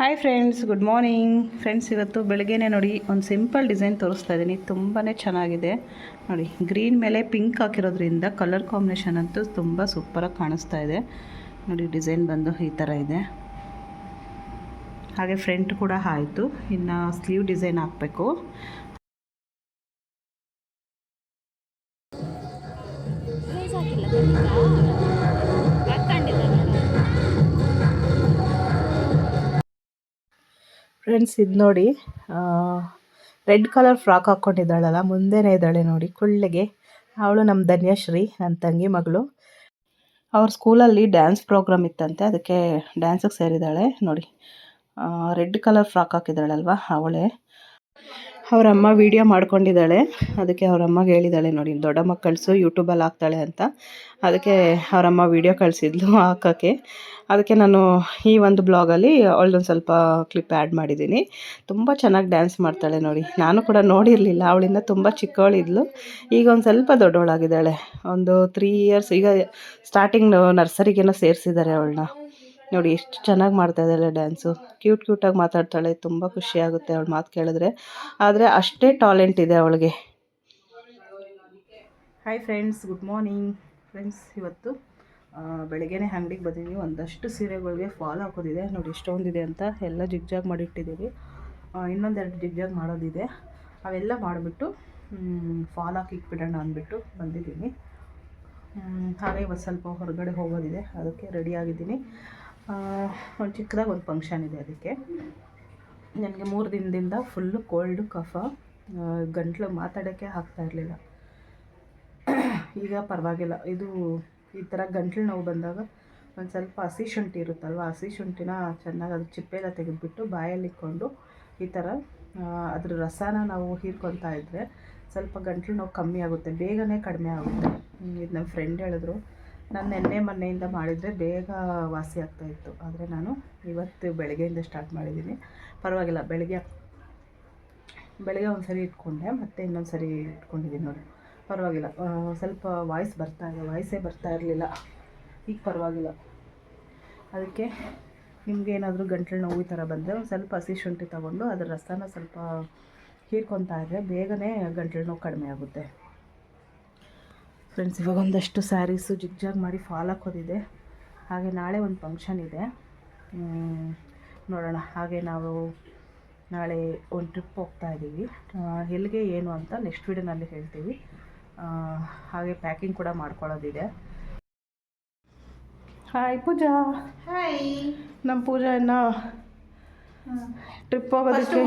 Hi friends, good morning friends. ಇವತ್ತು ಬೆಳಗ್ಗೆನೇ ನೋಡಿ ಒಂದು ಸಿಂಪಲ್ ಡಿಸೈನ್ ತೋರಿಸ್ತಾ ಇದ್ದೀನಿ. ತುಂಬಾ ಚೆನ್ನಾಗಿದೆ ನೋಡಿ. ಗ್ರೀನ್ ಮೇಲೆ ಪಿಂಕ್ ಹಾಕಿರೋದ್ರಿಂದ ಕಲರ್ ಕಾಂಬಿನೇಷನ್ ಅಂತೂ ತುಂಬ ಸೂಪರಾಗಿ ಕಾಣಿಸ್ತಾ ಇದೆ ನೋಡಿ. ಡಿಸೈನ್ ಬಂದು ಈ ಥರ ಇದೆ. ಹಾಗೆ ಫ್ರಂಟ್ ಕೂಡ ಆಯಿತು. ಇನ್ನು ಸ್ಲೀವ್ ಡಿಸೈನ್ ಹಾಕಬೇಕು. ಫ್ರೆಂಡ್ಸ್, ಇದು ನೋಡಿ, ರೆಡ್ ಕಲರ್ ಫ್ರಾಕ್ ಹಾಕ್ಕೊಂಡಿದ್ದಾಳಲ್ಲ, ಮುಂದೆನೇ ಇದ್ದಾಳೆ ನೋಡಿ ಕುಳ್ಳಿಗೆ. ಅವಳು ನಮ್ಮ ಧನ್ಯಶ್ರೀ, ನನ್ನ ತಂಗಿ ಮಗಳು. ಅವ್ರ ಸ್ಕೂಲಲ್ಲಿ ಡ್ಯಾನ್ಸ್ ಪ್ರೋಗ್ರಾಮ್ ಇತ್ತಂತೆ, ಅದಕ್ಕೆ ಡ್ಯಾನ್ಸಿಗೆ ಸೇರಿದ್ದಾಳೆ ನೋಡಿ. ರೆಡ್ ಕಲರ್ ಫ್ರಾಕ್ ಹಾಕಿದ್ದಾಳಲ್ವ ಅವಳೇ. ಅವರಮ್ಮ ವೀಡಿಯೋ ಮಾಡ್ಕೊಂಡಿದ್ದಾಳೆ, ಅದಕ್ಕೆ ಅವರಮ್ಮಗೆ ಹೇಳಿದ್ದಾಳೆ ನೋಡಿ, ದೊಡ್ಡಮ್ಮ ಕಳಿಸು ಯೂಟ್ಯೂಬಲ್ಲಿ ಹಾಕ್ತಾಳೆ ಅಂತ. ಅದಕ್ಕೆ ಅವರಮ್ಮ ವೀಡಿಯೋ ಕಳಿಸಿದ್ಲು ಹಾಕೋಕ್ಕೆ. ಅದಕ್ಕೆ ನಾನು ಈ ಒಂದು ಬ್ಲಾಗಲ್ಲಿ ಅವಳದೊಂದು ಸ್ವಲ್ಪ ಕ್ಲಿಪ್ ಆ್ಯಡ್ ಮಾಡಿದ್ದೀನಿ. ತುಂಬ ಚೆನ್ನಾಗಿ ಡ್ಯಾನ್ಸ್ ಮಾಡ್ತಾಳೆ ನೋಡಿ. ನಾನು ಕೂಡ ನೋಡಿರಲಿಲ್ಲ, ಅವಳಿಂದ ತುಂಬ ಚಿಕ್ಕವಳಿದ್ಲು. ಈಗ ಒಂದು ಸ್ವಲ್ಪ ದೊಡ್ಡವಳಾಗಿದ್ದಾಳೆ, ಒಂದು 3 ಇಯರ್ಸ್. ಈಗ ಸ್ಟಾರ್ಟಿಂಗ್ ನರ್ಸರಿಗೇನೋ ಸೇರಿಸಿದ್ದಾರೆ ಅವಳನ್ನ ನೋಡಿ. ಎಷ್ಟು ಚೆನ್ನಾಗಿ ಮಾಡ್ತಾಯಿದ್ದಾಳೆ ಡ್ಯಾನ್ಸು. ಕ್ಯೂಟಾಗಿ ಮಾತಾಡ್ತಾಳೆ, ತುಂಬ ಖುಷಿಯಾಗುತ್ತೆ ಅವಳ ಮಾತು ಕೇಳಿದ್ರೆ. ಆದರೆ ಅಷ್ಟೇ ಟಾಲೆಂಟ್ ಇದೆ ಅವಳಿಗೆ. Hi friends, good morning friends. ಇವತ್ತು ಬೆಳಗ್ಗೆನೇ ಅಂಗಡಿಗೆ ಬಂದಿದ್ದೀವಿ. ಒಂದಷ್ಟು ಸೀರೆಗಳಿಗೆ ಫಾಲ್ ಹಾಕೋದಿದೆ ನೋಡಿ, ಎಷ್ಟೊಂದಿದೆ ಅಂತ. ಎಲ್ಲ ಜಿಗ್ಜಾಗ್ ಮಾಡಿಟ್ಟಿದ್ದೀವಿ. ಇನ್ನೊಂದೆರಡು ಜಿಗ್ಜಾಗ್ ಮಾಡೋದಿದೆ. ಅವೆಲ್ಲ ಮಾಡಿಬಿಟ್ಟು ಫಾಲ್ ಹಾಕಿ ಇಟ್ಬಿಡೋಣ ಅಂದ್ಬಿಟ್ಟು ಬಂದಿದ್ದೀನಿ. ಹಾಗೆ ಇವತ್ತು ಸ್ವಲ್ಪ ಹೊರಗಡೆ ಹೋಗೋದಿದೆ, ಅದಕ್ಕೆ ರೆಡಿಯಾಗಿದ್ದೀನಿ. ಒಂದು ಚಿಕ್ಕದಾಗಿ ಒಂದು ಫಂಕ್ಷನ್ ಇದೆ, ಅದಕ್ಕೆ. ನನಗೆ 3 ದಿನದಿಂದ ಫುಲ್ಲು ಕೋಲ್ಡು, ಕಫ, ಗಂಟ್ಲು ಮಾತಾಡೋಕ್ಕೆ ಆಗ್ತಾಯಿರಲಿಲ್ಲ. ಈಗ ಪರವಾಗಿಲ್ಲ. ಇದು ಈ ಥರ ಗಂಟ್ಲು ನೋವು ಬಂದಾಗ ಒಂದು ಸ್ವಲ್ಪ ಹಸಿ ಶುಂಠಿ ಇರುತ್ತಲ್ವ, ಹಸಿ ಶುಂಠಿನ ಚೆನ್ನಾಗಿ ಅದು ಚಿಪ್ಪೆಲ್ಲ ತೆಗೆದುಬಿಟ್ಟು ಬಾಯಲ್ಲಿ ಇಟ್ಕೊಂಡು ಈ ಥರ ಅದ್ರ ರಸನ ನಾವು ಹೀರ್ಕೊತಾ ಇದ್ದರೆ ಸ್ವಲ್ಪ ಗಂಟ್ಲು ನೋವು ಕಮ್ಮಿ ಆಗುತ್ತೆ, ಬೇಗನೆ ಕಡಿಮೆ ಆಗುತ್ತೆ. ಇದು ನನ್ನ ಫ್ರೆಂಡ್ ಹೇಳಿದ್ರು. ನಾನು ನೆನ್ನೆ ಮೊನ್ನೆಯಿಂದ ಮಾಡಿದರೆ ಬೇಗ ವಾಸಿ ಆಗ್ತಾಯಿತ್ತು. ಆದರೆ ನಾನು ಇವತ್ತು ಬೆಳಗ್ಗೆಯಿಂದ ಸ್ಟಾರ್ಟ್ ಮಾಡಿದ್ದೀನಿ. ಪರವಾಗಿಲ್ಲ. ಬೆಳಗ್ಗೆ ಒಂದು ಸರಿ ಇಟ್ಕೊಂಡೆ, ಮತ್ತು ಇನ್ನೊಂದು ಸರಿ ಇಟ್ಕೊಂಡಿದ್ದೀನಿ ನೋಡಿ. ಪರವಾಗಿಲ್ಲ. ಸ್ವಲ್ಪ ವಾಯ್ಸೇ ಬರ್ತಾ ಇರಲಿಲ್ಲ. ಈಗ ಪರವಾಗಿಲ್ಲ. ಅದಕ್ಕೆ ನಿಮಗೇನಾದರೂ ಗಂಟಲು ನೋವು ಈ ಥರ ಬಂದರೆ ಒಂದು ಸ್ವಲ್ಪ ಹಸಿ ಶುಂಠಿ ತೊಗೊಂಡು ಅದರ ರಸನ ಸ್ವಲ್ಪ ಹೀರ್ಕೊತಾ ಇದ್ದರೆ ಬೇಗನೆ ಗಂಟಲು ನೋವು ಕಡಿಮೆ ಆಗುತ್ತೆ. ಫ್ರೆಂಡ್ಸ್, ಇವಾಗ ಒಂದಷ್ಟು ಸ್ಯಾರೀಸು ಜಿಗ್ಜಾಗ್ ಮಾಡಿ ಫಾಲ್ ಹಾಕೋದಿದೆ. ಹಾಗೆ ನಾಳೆ ಒಂದು ಫಂಕ್ಷನ್ ಇದೆ, ನೋಡೋಣ. ಹಾಗೆ ನಾವು ನಾಳೆ ಒಂದು ಟ್ರಿಪ್ ಹೋಗ್ತಾಯಿದ್ದೀವಿ. ಎಲ್ಲಿಗೆ ಏನು ಅಂತ ನೆಕ್ಸ್ಟ್ ವೀಡಿಯೋನಲ್ಲಿ ಹೇಳ್ತೀವಿ. ಹಾಗೆ ಪ್ಯಾಕಿಂಗ್ ಕೂಡ ಮಾಡ್ಕೊಳ್ಳೋದಿದೆ. ಹಾಯ್ ಪೂಜಾ. ಹಾಯ್. ನಮ್ಮ ಪೂಜಾ ಇನ್ನು ಟ್ರಿಪ್ ಹೋಗೋದಕ್ಕೆ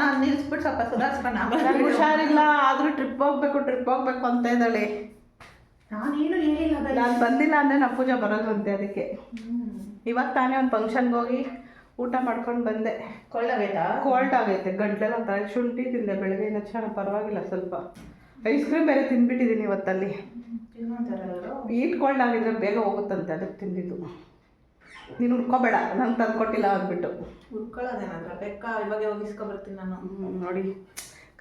ನಾನು ನಿಲ್ಲಿಸ್ಬಿಟ್ಟು ಸ್ವಲ್ಪ ಸುಧಾರಿಸ್ಕೊಂಡು ನಂಗೆ ಹುಷಾರಿಲ್ಲ, ಆದರೂ ಟ್ರಿಪ್ ಹೋಗ್ಬೇಕು ಅಂತ ಇದ್ದಾಳೆ. ನಾನೇನು ಹೇಳಿಲ್ಲ, ನಾನು ಬಂದಿಲ್ಲ ಅಂದರೆ ನಮ್ಮ ಪೂಜಾ ಬರೋದಂತೆ. ಅದಕ್ಕೆ ಇವಾಗ ತಾನೇ ಒಂದು ಫಂಕ್ಷನ್ಗೆ ಹೋಗಿ ಊಟ ಮಾಡ್ಕೊಂಡು ಬಂದೆ. ಕೋಲ್ಡ್ ಆಗೈತೆ, ಗಂಟ್ಲೆಲ್ಲ ಒಂಥರ. ಶುಂಠಿ ತಿಂದೆ ಬೆಳಗ್ಗೆಯಿಂದ, ಚೆನ್ನಾಗಿ ಪರವಾಗಿಲ್ಲ. ಸ್ವಲ್ಪ ಐಸ್ ಕ್ರೀಮ್ ಬೇರೆ ತಿಂದ್ಬಿಟ್ಟಿದ್ದೀನಿ ಇವತ್ತಲ್ಲಿ. ಈಟ್ ಕೋಲ್ಡ್ ಆಗಿದ್ರೆ ಬೇಗ ಹೋಗುತ್ತಂತೆ, ಅದಕ್ಕೆ ತಿಂದಿದ್ದು. ನೀನು ಹುಡ್ಕೋಬೇಡ, ನಂಗೆ ತಂದುಕೊಟ್ಟಿಲ್ಲ ಅಂದ್ಬಿಟ್ಟು. ಹುಡ್ಕೊಳ್ಳೋದೇನಾದ್ರೆ ಬೇಕಾ, ಇವಾಗ ಹೋಗಿಸ್ಕೊಬರ್ತೀನಿ ನಾನು. ನೋಡಿ,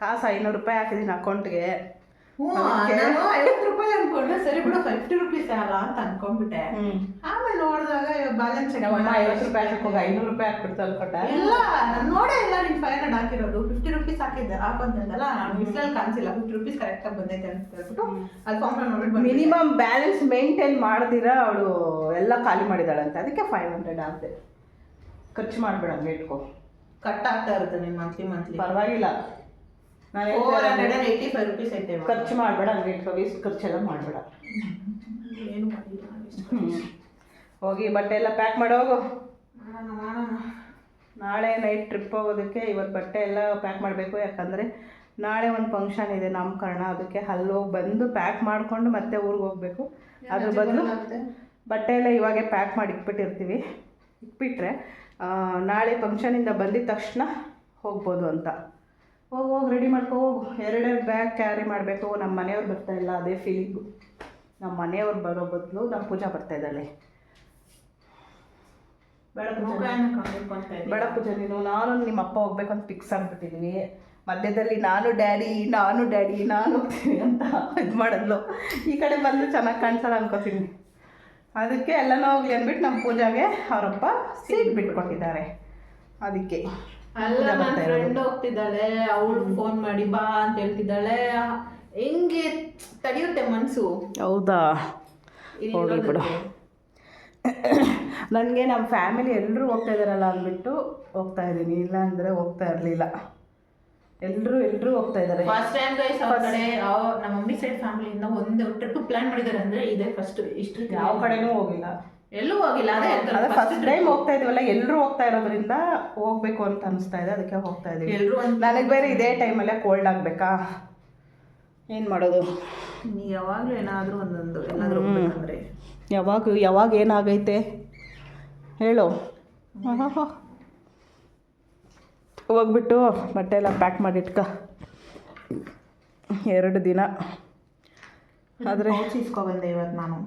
ಕಾಸು 500 ರೂಪಾಯಿ ಹಾಕಿದ್ದೀನಿ ಅಕೌಂಟ್ಗೆ. 50 ರೂಪಾಯಿ ಅನ್ಕೊಂಡೆ, ಸರಿ ಬಿಡು 50 ರೂಪೀಸ್ ಅಲ್ಲ ಅಂತ ಅನ್ಕೊಂಡ್ಬಿಟ್ಟೆ. ಆಮೇಲೆ ನೋಡಿದಾಗ ಬ್ಯಾಲೆನ್ಸ್ 50 ರೂಪಾಯಿ ಹಾಕೋಗ 500 ರೂಪಾಯಿ ಹಾಕ್ಬಿಡ್ತು ಅನ್ಕೊಟ್ಟ. ಇಲ್ಲ, ನಾನು ನೋಡೇ ಇಲ್ಲ. ನೀನು 500 ಹಾಕಿರೋದು 50 ರೂಪೀಸ್ ಹಾಕಂತಂದಲ್ಲ, ನಾನು ಮಿಸ್ಲಲ್ಲಿ ಕಾಣಿಸಿಲ್ಲ. 50 ರೂಪೀಸ್ ಕರೆಕ್ಟಾಗಿ ಬಂದೈತೆ ಅಂತ ಹೇಳ್ಬಿಟ್ಟು ಅದು ಫಾರ್ಮ್ ನೋಡ್ಬಿಟ್ಟು ಮಿನಿಮಮ್ ಬ್ಯಾಲೆನ್ಸ್ ಮೇಂಟೈನ್ ಮಾಡ್ದಿರ ಅವಳು ಎಲ್ಲ ಖಾಲಿ ಮಾಡಿದಾಳಂತೆ. ಅದಕ್ಕೆ 500 ಆಗಿದೆ. ಖರ್ಚು ಮಾಡಬೇಡ, ಹಂಗೆ ಇಟ್ಕೋ. ಕಟ್ ಆಗ್ತಾ ಇರುತ್ತೆ ನೀನು ಮಂತ್ಲಿ. ಪರವಾಗಿಲ್ಲ. ನಾನು 485 ರೂಪೀಸ್ ಐತೆ. ಖರ್ಚು ಮಾಡಬೇಡ, ಹಂಗೆ ಇಟ್ಕೋ. ವೇಸ್ಟ್ ಖರ್ಚೆಲ್ಲ ಮಾಡಬೇಡ. ಏನು ಮಾಡಿಲ್ಲ. ಹೋಗಿ ಬಟ್ಟೆ ಎಲ್ಲ ಪ್ಯಾಕ್ ಮಾಡೋಗು. ಮಾಡೋಣ. ನಾಳೆ ನೈಟ್ ಟ್ರಿಪ್ ಹೋಗೋದಕ್ಕೆ ಇವತ್ತು ಬಟ್ಟೆ ಎಲ್ಲ ಪ್ಯಾಕ್ ಮಾಡಬೇಕು. ಯಾಕಂದರೆ ನಾಳೆ ಒಂದು ಫಂಕ್ಷನ್ ಇದೆ, ನಾಮಕರಣ. ಅದಕ್ಕೆ ಅಲ್ಲಿ ಹೋಗಿ ಬಂದು ಪ್ಯಾಕ್ ಮಾಡಿಕೊಂಡು ಮತ್ತೆ ಊರಿಗೆ ಹೋಗಬೇಕು. ಅದ್ರ ಬದಲು ಬಟ್ಟೆ ಎಲ್ಲ ಇವಾಗೆ ಪ್ಯಾಕ್ ಮಾಡಿ ಇಟ್ಬಿಟ್ರೆ ನಾಳೆ ಫಂಕ್ಷನಿಂದ ಬಂದಿದ್ದ ತಕ್ಷಣ ಹೋಗ್ಬೋದು ಅಂತ. ಹೋಗಿ ರೆಡಿ ಮಾಡ್ಕೊ ಹೋಗು. 2 ಬ್ಯಾಗ್ ಕ್ಯಾರಿ ಮಾಡಬೇಕು. ನಮ್ಮ ಮನೆಯವ್ರು ಬರ್ತಾಯಿಲ್ಲ, ಅದೇ ಫೀಲಿಂಗು. ನಮ್ಮ ಮನೆಯವ್ರು ಬರೋ ಬದಲು ನಮ್ಮ ಪೂಜಾ ಬರ್ತಾಯಿದ್ದಾಳೆ. ಬೇಡ ಪೂಜಾ, ನಾನು ನಿಮ್ಮ ಅಪ್ಪ ಹೋಗ್ಬೇಕು ಅಂತ ಫಿಕ್ಸ್ ಆಗಿಬಿಟ್ಟಿದ್ದೀವಿ. ಮಧ್ಯದಲ್ಲಿ ನಾನು ಡ್ಯಾಡಿ ಹೋಗ್ತೀನಿ ಅಂತ ಇದು ಮಾಡೋದು. ಈ ಕಡೆ ಬಂದು ಚೆನ್ನಾಗಿ ಕಾಣಿಸಲ್ಲ ಅನ್ಕೋತೀನಿ. ಅದಕ್ಕೆ ಎಲ್ಲನೂ ಹೋಗ್ಲಿ ಅಂದ್ಬಿಟ್ಟು ನಮ್ಮ ಪೂಜಾಗೆ ಅವರಪ್ಪ ಸೀಟ್ ಬಿಟ್ಕೊಟ್ಟಿದ್ದಾರೆ. ಅದಕ್ಕೆ ಅಲ್ಲ ನನ್ನ ಫ್ರೆಂಡ್ ಹೋಗ್ತಿದ್ದಾಳೆ, ಅವಳು ಫೋನ್ ಮಾಡಿ ಬಾ ಅಂತ ಹೇಳ್ತಿದ್ದಾಳೆ. ಹೆಂಗೆ ತಡೆಯುತ್ತೆ ಮನಸ್ಸು? ಹೌದಾ, ಹೋಗ್ಲಿ ಬಿಡು. ನನಗೆ ನಮ್ಮ ಫ್ಯಾಮಿಲಿ ಎಲ್ಲರೂ ಹೋಗ್ತಾ ಇದ್ದಾರಲ್ಲ ಅಂದ್ಬಿಟ್ಟು ಹೋಗ್ತಾ ಇದ್ದೀನಿ, ಇಲ್ಲ ಅಂದರೆ ಹೋಗ್ತಾ ಇರಲಿಲ್ಲ. ಎಲ್ಲರೂ ಹೋಗ್ತಾ ಇದ್ದಾರೆ. ಫಸ್ಟ್ ಟೈಮ್ ಗೈಸ್ ಅವ್ರ ಕಡೆ ನಮ್ಮ ಮಮ್ಮಿ ಸೈಡ್ ಫ್ಯಾಮಿಲಿಯಿಂದ ಒಂದು ಟ್ರಿಪ್ ಪ್ಲಾನ್ ಮಾಡಿದ್ದಾರೆ ಅಂದರೆ ಇದೆ ಫಸ್ಟ್. ಇಷ್ಟು ಯಾವ ಕಡೆನೂ ಹೋಗಿಲ್ಲ, ಎಲ್ಲೂ ಹೋಗಿಲ್ಲ. ಅದೇ ಫಸ್ಟ್ ಟೈಮ್ ಹೋಗ್ತಾ ಇದೀವಲ್ಲ, ಎಲ್ಲರೂ ಹೋಗ್ತಾ ಇರೋದ್ರಿಂದ ಹೋಗ್ಬೇಕು ಅಂತ ಅನಿಸ್ತಾ ಇದೆ, ಅದಕ್ಕೆ ಹೋಗ್ತಾ ಇದೀವಿ. ಎಲ್ಲರೂ ನನಗೆ ಬೇರೆ ಇದೇ ಟೈಮಲ್ಲೇ ಕೋಲ್ಡ್ ಆಗಬೇಕಾ, ಏನು ಮಾಡೋದು? ನೀ ಯಾವಾಗಲೂ ಏನಾದರೂ ಒಂದೊಂದು ಏನಾದರೂ ಹೋಗ್ಬೇಕಂದ್ರೆ ಯಾವಾಗ ಏನಾಗೈತೆ ಹೇಳು. ಹೋಗ್ಬಿಟ್ಟು ಬಟ್ಟೆ ಎಲ್ಲ ಪ್ಯಾಕ್ ಮಾಡಿಟ್ಕ, 2 ದಿನ. ಆದರೆ ಇಸ್ಕೊಬಂದೆ ಇವತ್ತು ನಾನು,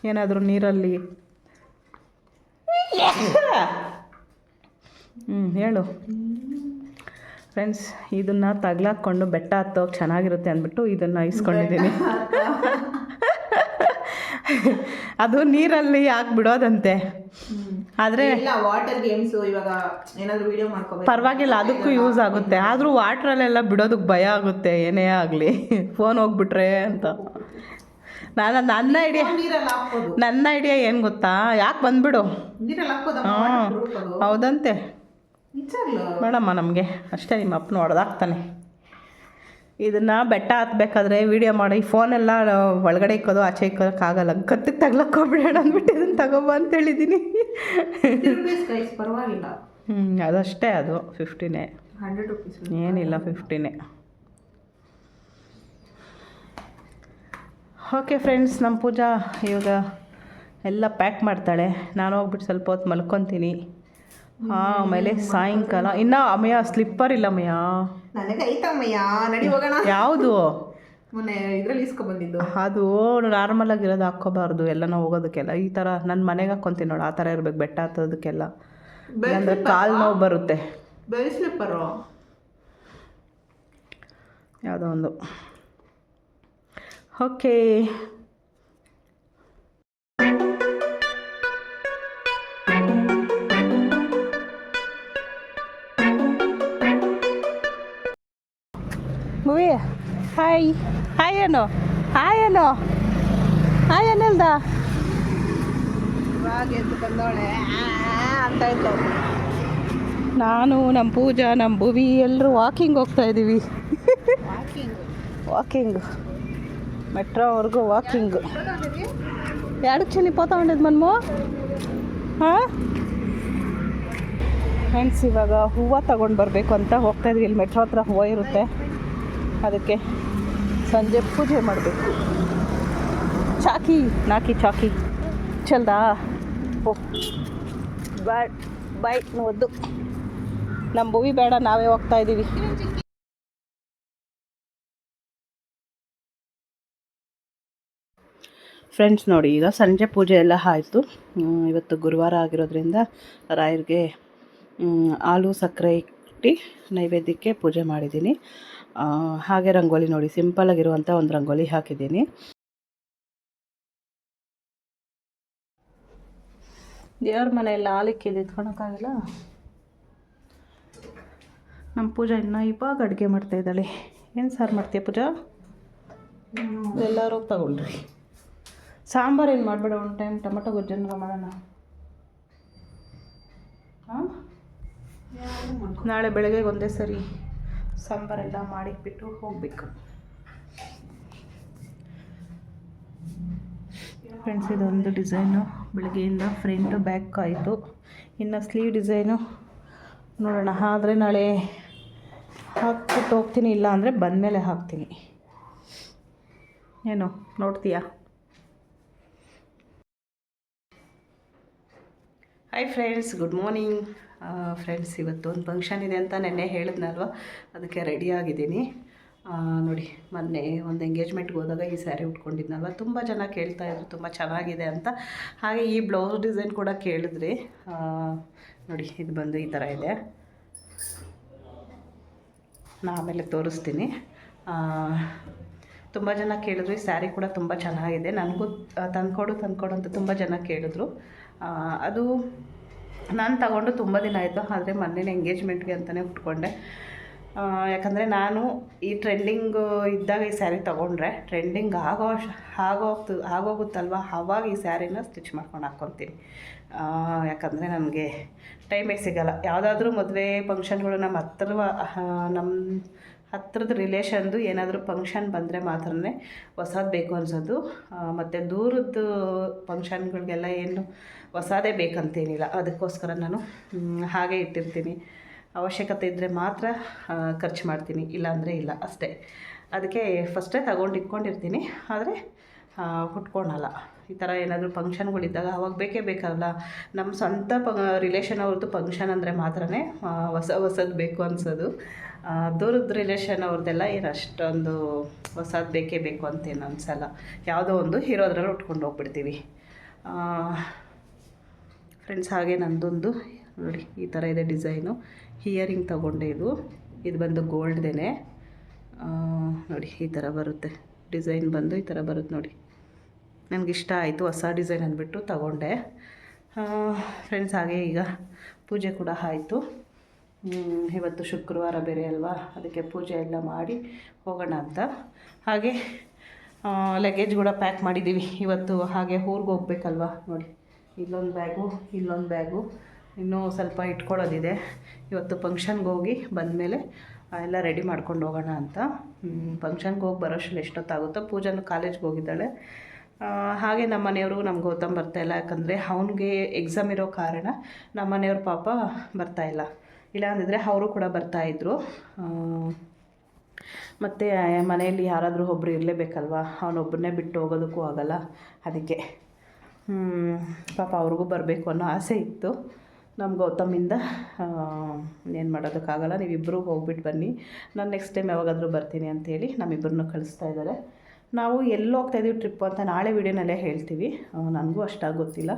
ಏನಾದರೂ ನೀರಲ್ಲಿ. ಹೇಳು ಫ್ರೆಂಡ್ಸ್, ಇದನ್ನು ತಗ್ಲಾಕ್ಕೊಂಡು ಬೆಟ್ಟ ಹತ್ತೋಗಿ ಚೆನ್ನಾಗಿರುತ್ತೆ ಅಂದ್ಬಿಟ್ಟು ಇದನ್ನು ಇಸ್ಕೊಂಡಿದ್ದೀನಿ. ಅದು ನೀರಲ್ಲಿ ಹಾಕ್ಬಿಡೋದಂತೆ. ಆದರೆ ವಾಟರ್ ಗೇಮ್ಸು ಇವಾಗ ಏನಾದರೂ ವಿಡಿಯೋ ಮಾಡ್ಕೋಬೇಕು, ಪರವಾಗಿಲ್ಲ, ಅದಕ್ಕೂ ಯೂಸ್ ಆಗುತ್ತೆ. ಆದರೂ ವಾಟ್ರಲ್ಲೆಲ್ಲ ಬಿಡೋದಕ್ಕೆ ಭಯ ಆಗುತ್ತೆ, ಏನೇ ಆಗಲಿ ಫೋನ್ ಹೋಗ್ಬಿಟ್ರೆ ಅಂತ. ನನ್ನ ಐಡಿಯಾ ಏನು ಗೊತ್ತಾ, ಯಾಕೆ ಬಂದ್ಬಿಡು. ಹಾಂ ಹೌದಂತೆ, ಮೇಡಮ್ಮ ನಮಗೆ ಅಷ್ಟೇ, ನಿಮ್ಮ ಅಪ್ಪನ ಹೊಡೆದಾಕ್ತಾನೆ. ಇದನ್ನು ಬೆಟ್ಟ ಹತ್ಬೇಕಾದ್ರೆ ವೀಡಿಯೋ ಮಾಡಿ ಫೋನೆಲ್ಲ ಒಳಗಡೆ ಇಕ್ಕೋದು ಆಚೆ ಇಕ್ಕೋದಕ್ಕಾಗಲ್ಲ, ಕತ್ತಿಗೆ ತಗ್ಲಕ್ಕೋಗ್ಬಿಡೋಣ ಅಂದ್ಬಿಟ್ಟು ಇದನ್ನು ತಗೋಬ ಅಂತ ಹೇಳಿದ್ದೀನಿ. ಪರವಾಗಿಲ್ಲ. ಅದಷ್ಟೇ, ಅದು 50ನೇ, 100 ರೂಪೀಸ್ ಏನಿಲ್ಲ, 50ನೇ. ಓಕೆ ಫ್ರೆಂಡ್ಸ್, ನಮ್ಮ ಪೂಜಾ ಇವಾಗ ಎಲ್ಲ ಪ್ಯಾಕ್ ಮಾಡ್ತಾಳೆ. ನಾನು ಹೋಗ್ಬಿಟ್ಟು ಸ್ವಲ್ಪ ಹೊತ್ತು ಮಲ್ಕೊತೀನಿ. ಆಮೇಲೆ ಸಾಯಂಕಾಲ ಇನ್ನು ಅಮ್ಮಯ್ಯ ಸ್ಲಿಪ್ಪರ್ ಇಲ್ಲ ಅಮ್ಮಯ್ಯ, ನನಗೆ ಐತಮ್ಮಯ್ಯ, ನಡಿ ಹೋಗೋಣ. ಯಾವುದು? ಮೊನ್ನೆ ಇದರಲ್ಲಿ ಇಸ್ಕೊಬಂದಿದ್ದು. ಅದು ನಾರ್ಮಲ್ ಆಗಿರೋದು ಹಾಕ್ಕೋಬಾರ್ದು, ಎಲ್ಲನೂ ಹೋಗೋದಕ್ಕೆಲ್ಲ. ಈ ಥರ ನನ್ನ ಮನೆಗೆ ಹಾಕ್ಕೊತೀನಿ ನೋಡು, ಆ ಥರ ಇರಬೇಕು ಬೆಟ್ಟ ಹತ್ತೋದಕ್ಕೆಲ್ಲ, ಅಂದರೆ ಕಾಲು ನೋವು ಬರುತ್ತೆ. ಬೆಲ್ ಸ್ಲಿಪ್ಪರು ಯಾವುದೋ ಒಂದು. ಓಕೆ, ಮೂವಿ ಹಾಯ್ ಹಾಯ್ ಏನು ಏನಲ್ದ ಎದ್ದು ಬಂದವಳೆ ಅಂತ ಇದ್ದ. ನಾನು, ನಮ್ಮ ಪೂಜಾ, ನಮ್ಮ ಭುವಿ ಎಲ್ಲರೂ ವಾಕಿಂಗ್ ಹೋಗ್ತಾ ಇದ್ದೀವಿ. ವಾಕಿಂಗ್ ಮೆಟ್ರೋವರೆಗೂ ವಾಕಿಂಗ್. ಎರಡಕ್ಕೆ ಚೆನ್ನಿ ಪೋತ ಹೊಂಡಿದ್ದು ಮನ್ಮು. ಹಾಂ ಫ್ರೆಂಡ್ಸ್, ಇವಾಗ ಹೂವು ತಗೊಂಡು ಬರಬೇಕು ಅಂತ ಹೋಗ್ತಾಯಿದ್ವಿ. ಇಲ್ಲಿ ಮೆಟ್ರೋ ಹತ್ರ ಹೂವು ಇರುತ್ತೆ, ಅದಕ್ಕೆ ಸಂಜೆ ಪೂಜೆ ಮಾಡಬೇಕು. ಚಾಕಿ ಚಾಕಿ ಚಲ್ದಾ. ಓ ಬಾಯ್ ನೋದ್ದು, ನಮ್ಮ ಭೂವಿ ಬೇಡ, ನಾವೇ ಹೋಗ್ತಾ ಇದ್ದೀವಿ. ಫ್ರೆಂಡ್ಸ್ ನೋಡಿ, ಈಗ ಸಂಜೆ ಪೂಜೆ ಎಲ್ಲ ಆಯಿತು. ಇವತ್ತು ಗುರುವಾರ ಆಗಿರೋದ್ರಿಂದ ರಾಯರಿಗೆ ಹಾಲು ಸಕ್ಕರೆ ಇಟ್ಟು ನೈವೇದ್ಯಕ್ಕೆ ಪೂಜೆ ಮಾಡಿದ್ದೀನಿ. ಹಾಗೆ ರಂಗೋಲಿ ನೋಡಿ, ಸಿಂಪಲಾಗಿರುವಂಥ ಒಂದು ರಂಗೋಲಿ ಹಾಕಿದ್ದೀನಿ. ದೇವ್ರ ಮನೆಯೆಲ್ಲ ಹಾಲಿಕ್ಕಿದ್ದು ಇಟ್ಕೊಳಕ್ಕಾಗಲ್ಲ. ನಮ್ಮ ಪೂಜಾ ಇನ್ನು ಇವಾಗ ಅಡುಗೆ ಮಾಡ್ತಾಯಿದ್ದಾಳೆ. ಏನು ಸಾರು ಮಾಡ್ತೀಯ ಪೂಜಾ? ಎಲ್ಲರೂ ತಗೊಳ್ರಿ. ಸಾಂಬಾರು ಏನು ಮಾಡಬೇಡ, ಒಂದು ಟೈಮ್ ಟೊಮಟೊ ಗೊಜ್ಜನ್ನ ಮಾಡೋಣ. ಹಾಂ, ನಾಳೆ ಬೆಳಗ್ಗೆ ಒಂದೇ ಸರಿ ಸಾಂಬಾರೆಲ್ಲ ಮಾಡಿಟ್ಬಿಟ್ಟು ಹೋಗಬೇಕು. ಫ್ರೆಂಡ್ಸ್, ಇದೊಂದು ಡಿಸೈನು ಬೆಳಗ್ಗೆಯಿಂದ ಫ್ರಂಟು ಬ್ಯಾಕ್ ಆಯಿತು. ಇನ್ನು ಸ್ಲೀವ್ ಡಿಸೈನು ನೋಡೋಣ. ಆದರೆ ನಾಳೆ ಹಾಕ್ಬಿಟ್ಟು ಹೋಗ್ತೀನಿ, ಇಲ್ಲ ಅಂದರೆ ಬಂದಮೇಲೆ ಹಾಕ್ತೀನಿ. ಏನು ನೋಡ್ತೀಯಾ? Hi friends, good morning. Friends, ಇವತ್ತು ಒಂದು ಫಂಕ್ಷನ್ ಇದೆ ಅಂತ ನೆನ್ನೆ ಹೇಳಿದ್ನಲ್ವ, ಅದಕ್ಕೆ ರೆಡಿಯಾಗಿದ್ದೀನಿ. ನೋಡಿ, ಮೊನ್ನೆ ಒಂದು ಎಂಗೇಜ್ಮೆಂಟ್ಗೆ ಹೋದಾಗ ಈ ಸ್ಯಾರಿ ಉಟ್ಕೊಂಡಿದ್ನಲ್ವ, ತುಂಬ ಜನ ಕೇಳ್ತಾಯಿದ್ರು ತುಂಬ ಚೆನ್ನಾಗಿದೆ ಅಂತ. ಹಾಗೆ ಈ ಬ್ಲೌಸ್ ಡಿಸೈನ್ ಕೂಡ ಕೇಳಿದ್ರಿ. ನೋಡಿ, ಇದು ಬಂದು ಈ ಥರ ಇದೆ. ನಾನು ಆಮೇಲೆ ತೋರಿಸ್ತೀನಿ. ತುಂಬ ಜನ ಕೇಳಿದ್ರು, ಈ ಸ್ಯಾರಿ ಕೂಡ ತುಂಬ ಚೆನ್ನಾಗಿದೆ, ನನಗೂ ತಂದ್ಕೊಡು ಅಂತ ತುಂಬ ಜನ ಕೇಳಿದ್ರು. ಅದು ನಾನು ತಗೊಂಡು ತುಂಬ ದಿನ ಆಯಿತು, ಆದರೆ ಮೊನ್ನೆ ಎಂಗೇಜ್ಮೆಂಟ್ಗೆ ಅಂತಲೇ ಉಟ್ಕೊಂಡೆ. ಯಾಕಂದರೆ ನಾನು ಈ ಟ್ರೆಂಡಿಂಗು ಇದ್ದಾಗ ಈ ಸ್ಯಾರಿ ತೊಗೊಂಡ್ರೆ ಟ್ರೆಂಡಿಂಗ್ ಆಗೋಗುತ್ತಲ್ವ, ಆವಾಗ ಈ ಸ್ಯಾರಿನ ಸ್ಟಿಚ್ ಮಾಡ್ಕೊಂಡು ಹಾಕ್ಕೊತೀನಿ. ಯಾಕಂದರೆ ನನಗೆ ಟೈಮೇ ಸಿಗೋಲ್ಲ. ಯಾವುದಾದ್ರೂ ಮದುವೆ ಫಂಕ್ಷನ್ಗಳು ನಮ್ಮ ಹತ್ರದ ರಿಲೇಷನ್ದು ಏನಾದರೂ ಫಂಕ್ಷನ್ ಬಂದರೆ ಮಾತ್ರನೇ ಹೊಸದು ಬೇಕು ಅನ್ಸೋದು. ಮತ್ತು ದೂರದ್ದು ಫಂಕ್ಷನ್ಗಳಿಗೆಲ್ಲ ಏನು ಹೊಸದೇ ಬೇಕಂತೇನಿಲ್ಲ, ಅದಕ್ಕೋಸ್ಕರ ನಾನು ಹಾಗೆ ಇಟ್ಟಿರ್ತೀನಿ. ಅವಶ್ಯಕತೆ ಇದ್ದರೆ ಮಾತ್ರ ಖರ್ಚು ಮಾಡ್ತೀನಿ, ಇಲ್ಲಾಂದರೆ ಇಲ್ಲ ಅಷ್ಟೇ. ಅದಕ್ಕೆ ಫಸ್ಟೇ ಇಟ್ಕೊಂಡಿರ್ತೀನಿ, ಆದರೆ ಉಟ್ಕೊಳಲ್ಲ. ಈ ಥರ ಏನಾದರೂ ಫಂಕ್ಷನ್ಗಳಿದ್ದಾಗ ಅವಾಗ ಬೇಕೇ ಬೇಕಲ್ಲ. ನಮ್ಮ ಸ್ವಂತ ರಿಲೇಷನ್ ಅವ್ರದ್ದು ಫಂಕ್ಷನ್ ಅಂದರೆ ಮಾತ್ರನೇ ಹೊಸದು ಬೇಕು ಅನ್ಸೋದು. ದೂರದ ರಿಲೇಷನ್ ಅವ್ರದ್ದೆಲ್ಲ ಏನು ಅಷ್ಟೊಂದು ಹೊಸದು ಬೇಕೇ ಬೇಕು ಅಂತೇನು ಅನಿಸಲ್ಲ. ಯಾವುದೋ ಒಂದು ಇರೋದ್ರಲ್ಲಿ ಉಟ್ಕೊಂಡು ಹೋಗ್ಬಿಡ್ತೀವಿ. ಫ್ರೆಂಡ್ಸ್, ಹಾಗೆ ನಂದೊಂದು ನೋಡಿ ಈ ಥರ ಇದೆ ಡಿಸೈನು. ಹಿಯರಿಂಗ್ ತೊಗೊಂಡೆ. ಇದು ಬಂದು ಗೋಲ್ಡ್ದೇ ನೋಡಿ, ಈ ಥರ ಬರುತ್ತೆ ಡಿಸೈನ್. ಬಂದು ಈ ಥರ ಬರುತ್ತೆ ನೋಡಿ. ನನಗಿಷ್ಟ ಆಯಿತು, ಹೊಸ ಡಿಸೈನ್ ಅಂದ್ಬಿಟ್ಟು ತಗೊಂಡೆ. ಫ್ರೆಂಡ್ಸ್, ಹಾಗೆ ಈಗ ಪೂಜೆ ಕೂಡ ಆಯಿತು. ಇವತ್ತು ಶುಕ್ರವಾರ ಬೇರೆ ಅಲ್ವಾ, ಅದಕ್ಕೆ ಪೂಜೆ ಎಲ್ಲ ಮಾಡಿ ಹೋಗೋಣ ಅಂತ. ಹಾಗೆ ಲಗೇಜ್ ಕೂಡ ಪ್ಯಾಕ್ ಮಾಡಿದ್ದೀವಿ ಇವತ್ತು. ಹಾಗೆ ಊರಿಗೆ ಹೋಗ್ಬೇಕಲ್ವ ನೋಡಿ, ಇಲ್ಲೊಂದು ಬ್ಯಾಗು ಇನ್ನೂ ಸ್ವಲ್ಪ ಇಟ್ಕೊಳ್ಳೋದಿದೆ. ಇವತ್ತು ಫಂಕ್ಷನ್ಗೆ ಹೋಗಿ ಬಂದಮೇಲೆ ಎಲ್ಲ ರೆಡಿ ಮಾಡ್ಕೊಂಡು ಹೋಗೋಣ ಅಂತ. ಫಂಕ್ಷನ್ಗೆ ಹೋಗಿ ಬರೋಷ್ಟರಲ್ಲಿ ಎಷ್ಟೊತ್ತಾಗುತ್ತೋ. ಪೂಜಾನು ಕಾಲೇಜ್ಗೆ ಹೋಗಿದ್ದಾಳೆ. ಹಾಗೆ ನಮ್ಮ ಮನೆಯವರು ನಮ್ಮ ಗೌತಮ್ ಬರ್ತಾಯಿಲ್ಲ, ಯಾಕಂದರೆ ಅವನಿಗೆ ಎಕ್ಸಾಮ್ ಇರೋ ಕಾರಣ ನಮ್ಮ ಮನೆಯವ್ರ ಪಾಪ ಬರ್ತಾಯಿಲ್ಲ. ಇಲ್ಲ ಅಂದಿದ್ರೆ ಅವರು ಕೂಡ ಬರ್ತಾಯಿದ್ರು. ಮತ್ತು ಮನೆಯಲ್ಲಿ ಯಾರಾದರೂ ಒಬ್ಬರು ಇರಲೇಬೇಕಲ್ವ, ಅವನೊಬ್ಬರನ್ನೇ ಬಿಟ್ಟು ಹೋಗೋದಕ್ಕೂ ಆಗೋಲ್ಲ. ಅದಕ್ಕೆ ಪಾಪ ಅವ್ರಿಗೂ ಬರಬೇಕು ಅನ್ನೋ ಆಸೆ ಇತ್ತು. ನಮ್ಮ ಗೌತಮಿಂದ ಏನು ಮಾಡೋದಕ್ಕಾಗಲ್ಲ, ನೀವಿಬ್ಬರೂ ಹೋಗ್ಬಿಟ್ಟು ಬನ್ನಿ, ನಾನು ನೆಕ್ಸ್ಟ್ ಟೈಮ್ ಯಾವಾಗಾದರೂ ಬರ್ತೀನಿ ಅಂಥೇಳಿ ನಮ್ಮಿಬ್ಬರನ್ನೂ ಕಳಿಸ್ತಾ ಇದ್ದಾರೆ. ನಾವು ಎಲ್ಲಿ ಹೋಗ್ತಾಯಿದ್ದೀವಿ ಟ್ರಿಪ್ಪು ಅಂತ ನಾಳೆ ವೀಡಿಯೋನಲ್ಲೇ ಹೇಳ್ತೀವಿ. ನನಗೂ ಅಷ್ಟಾಗಿ ಗೊತ್ತಿಲ್ಲ.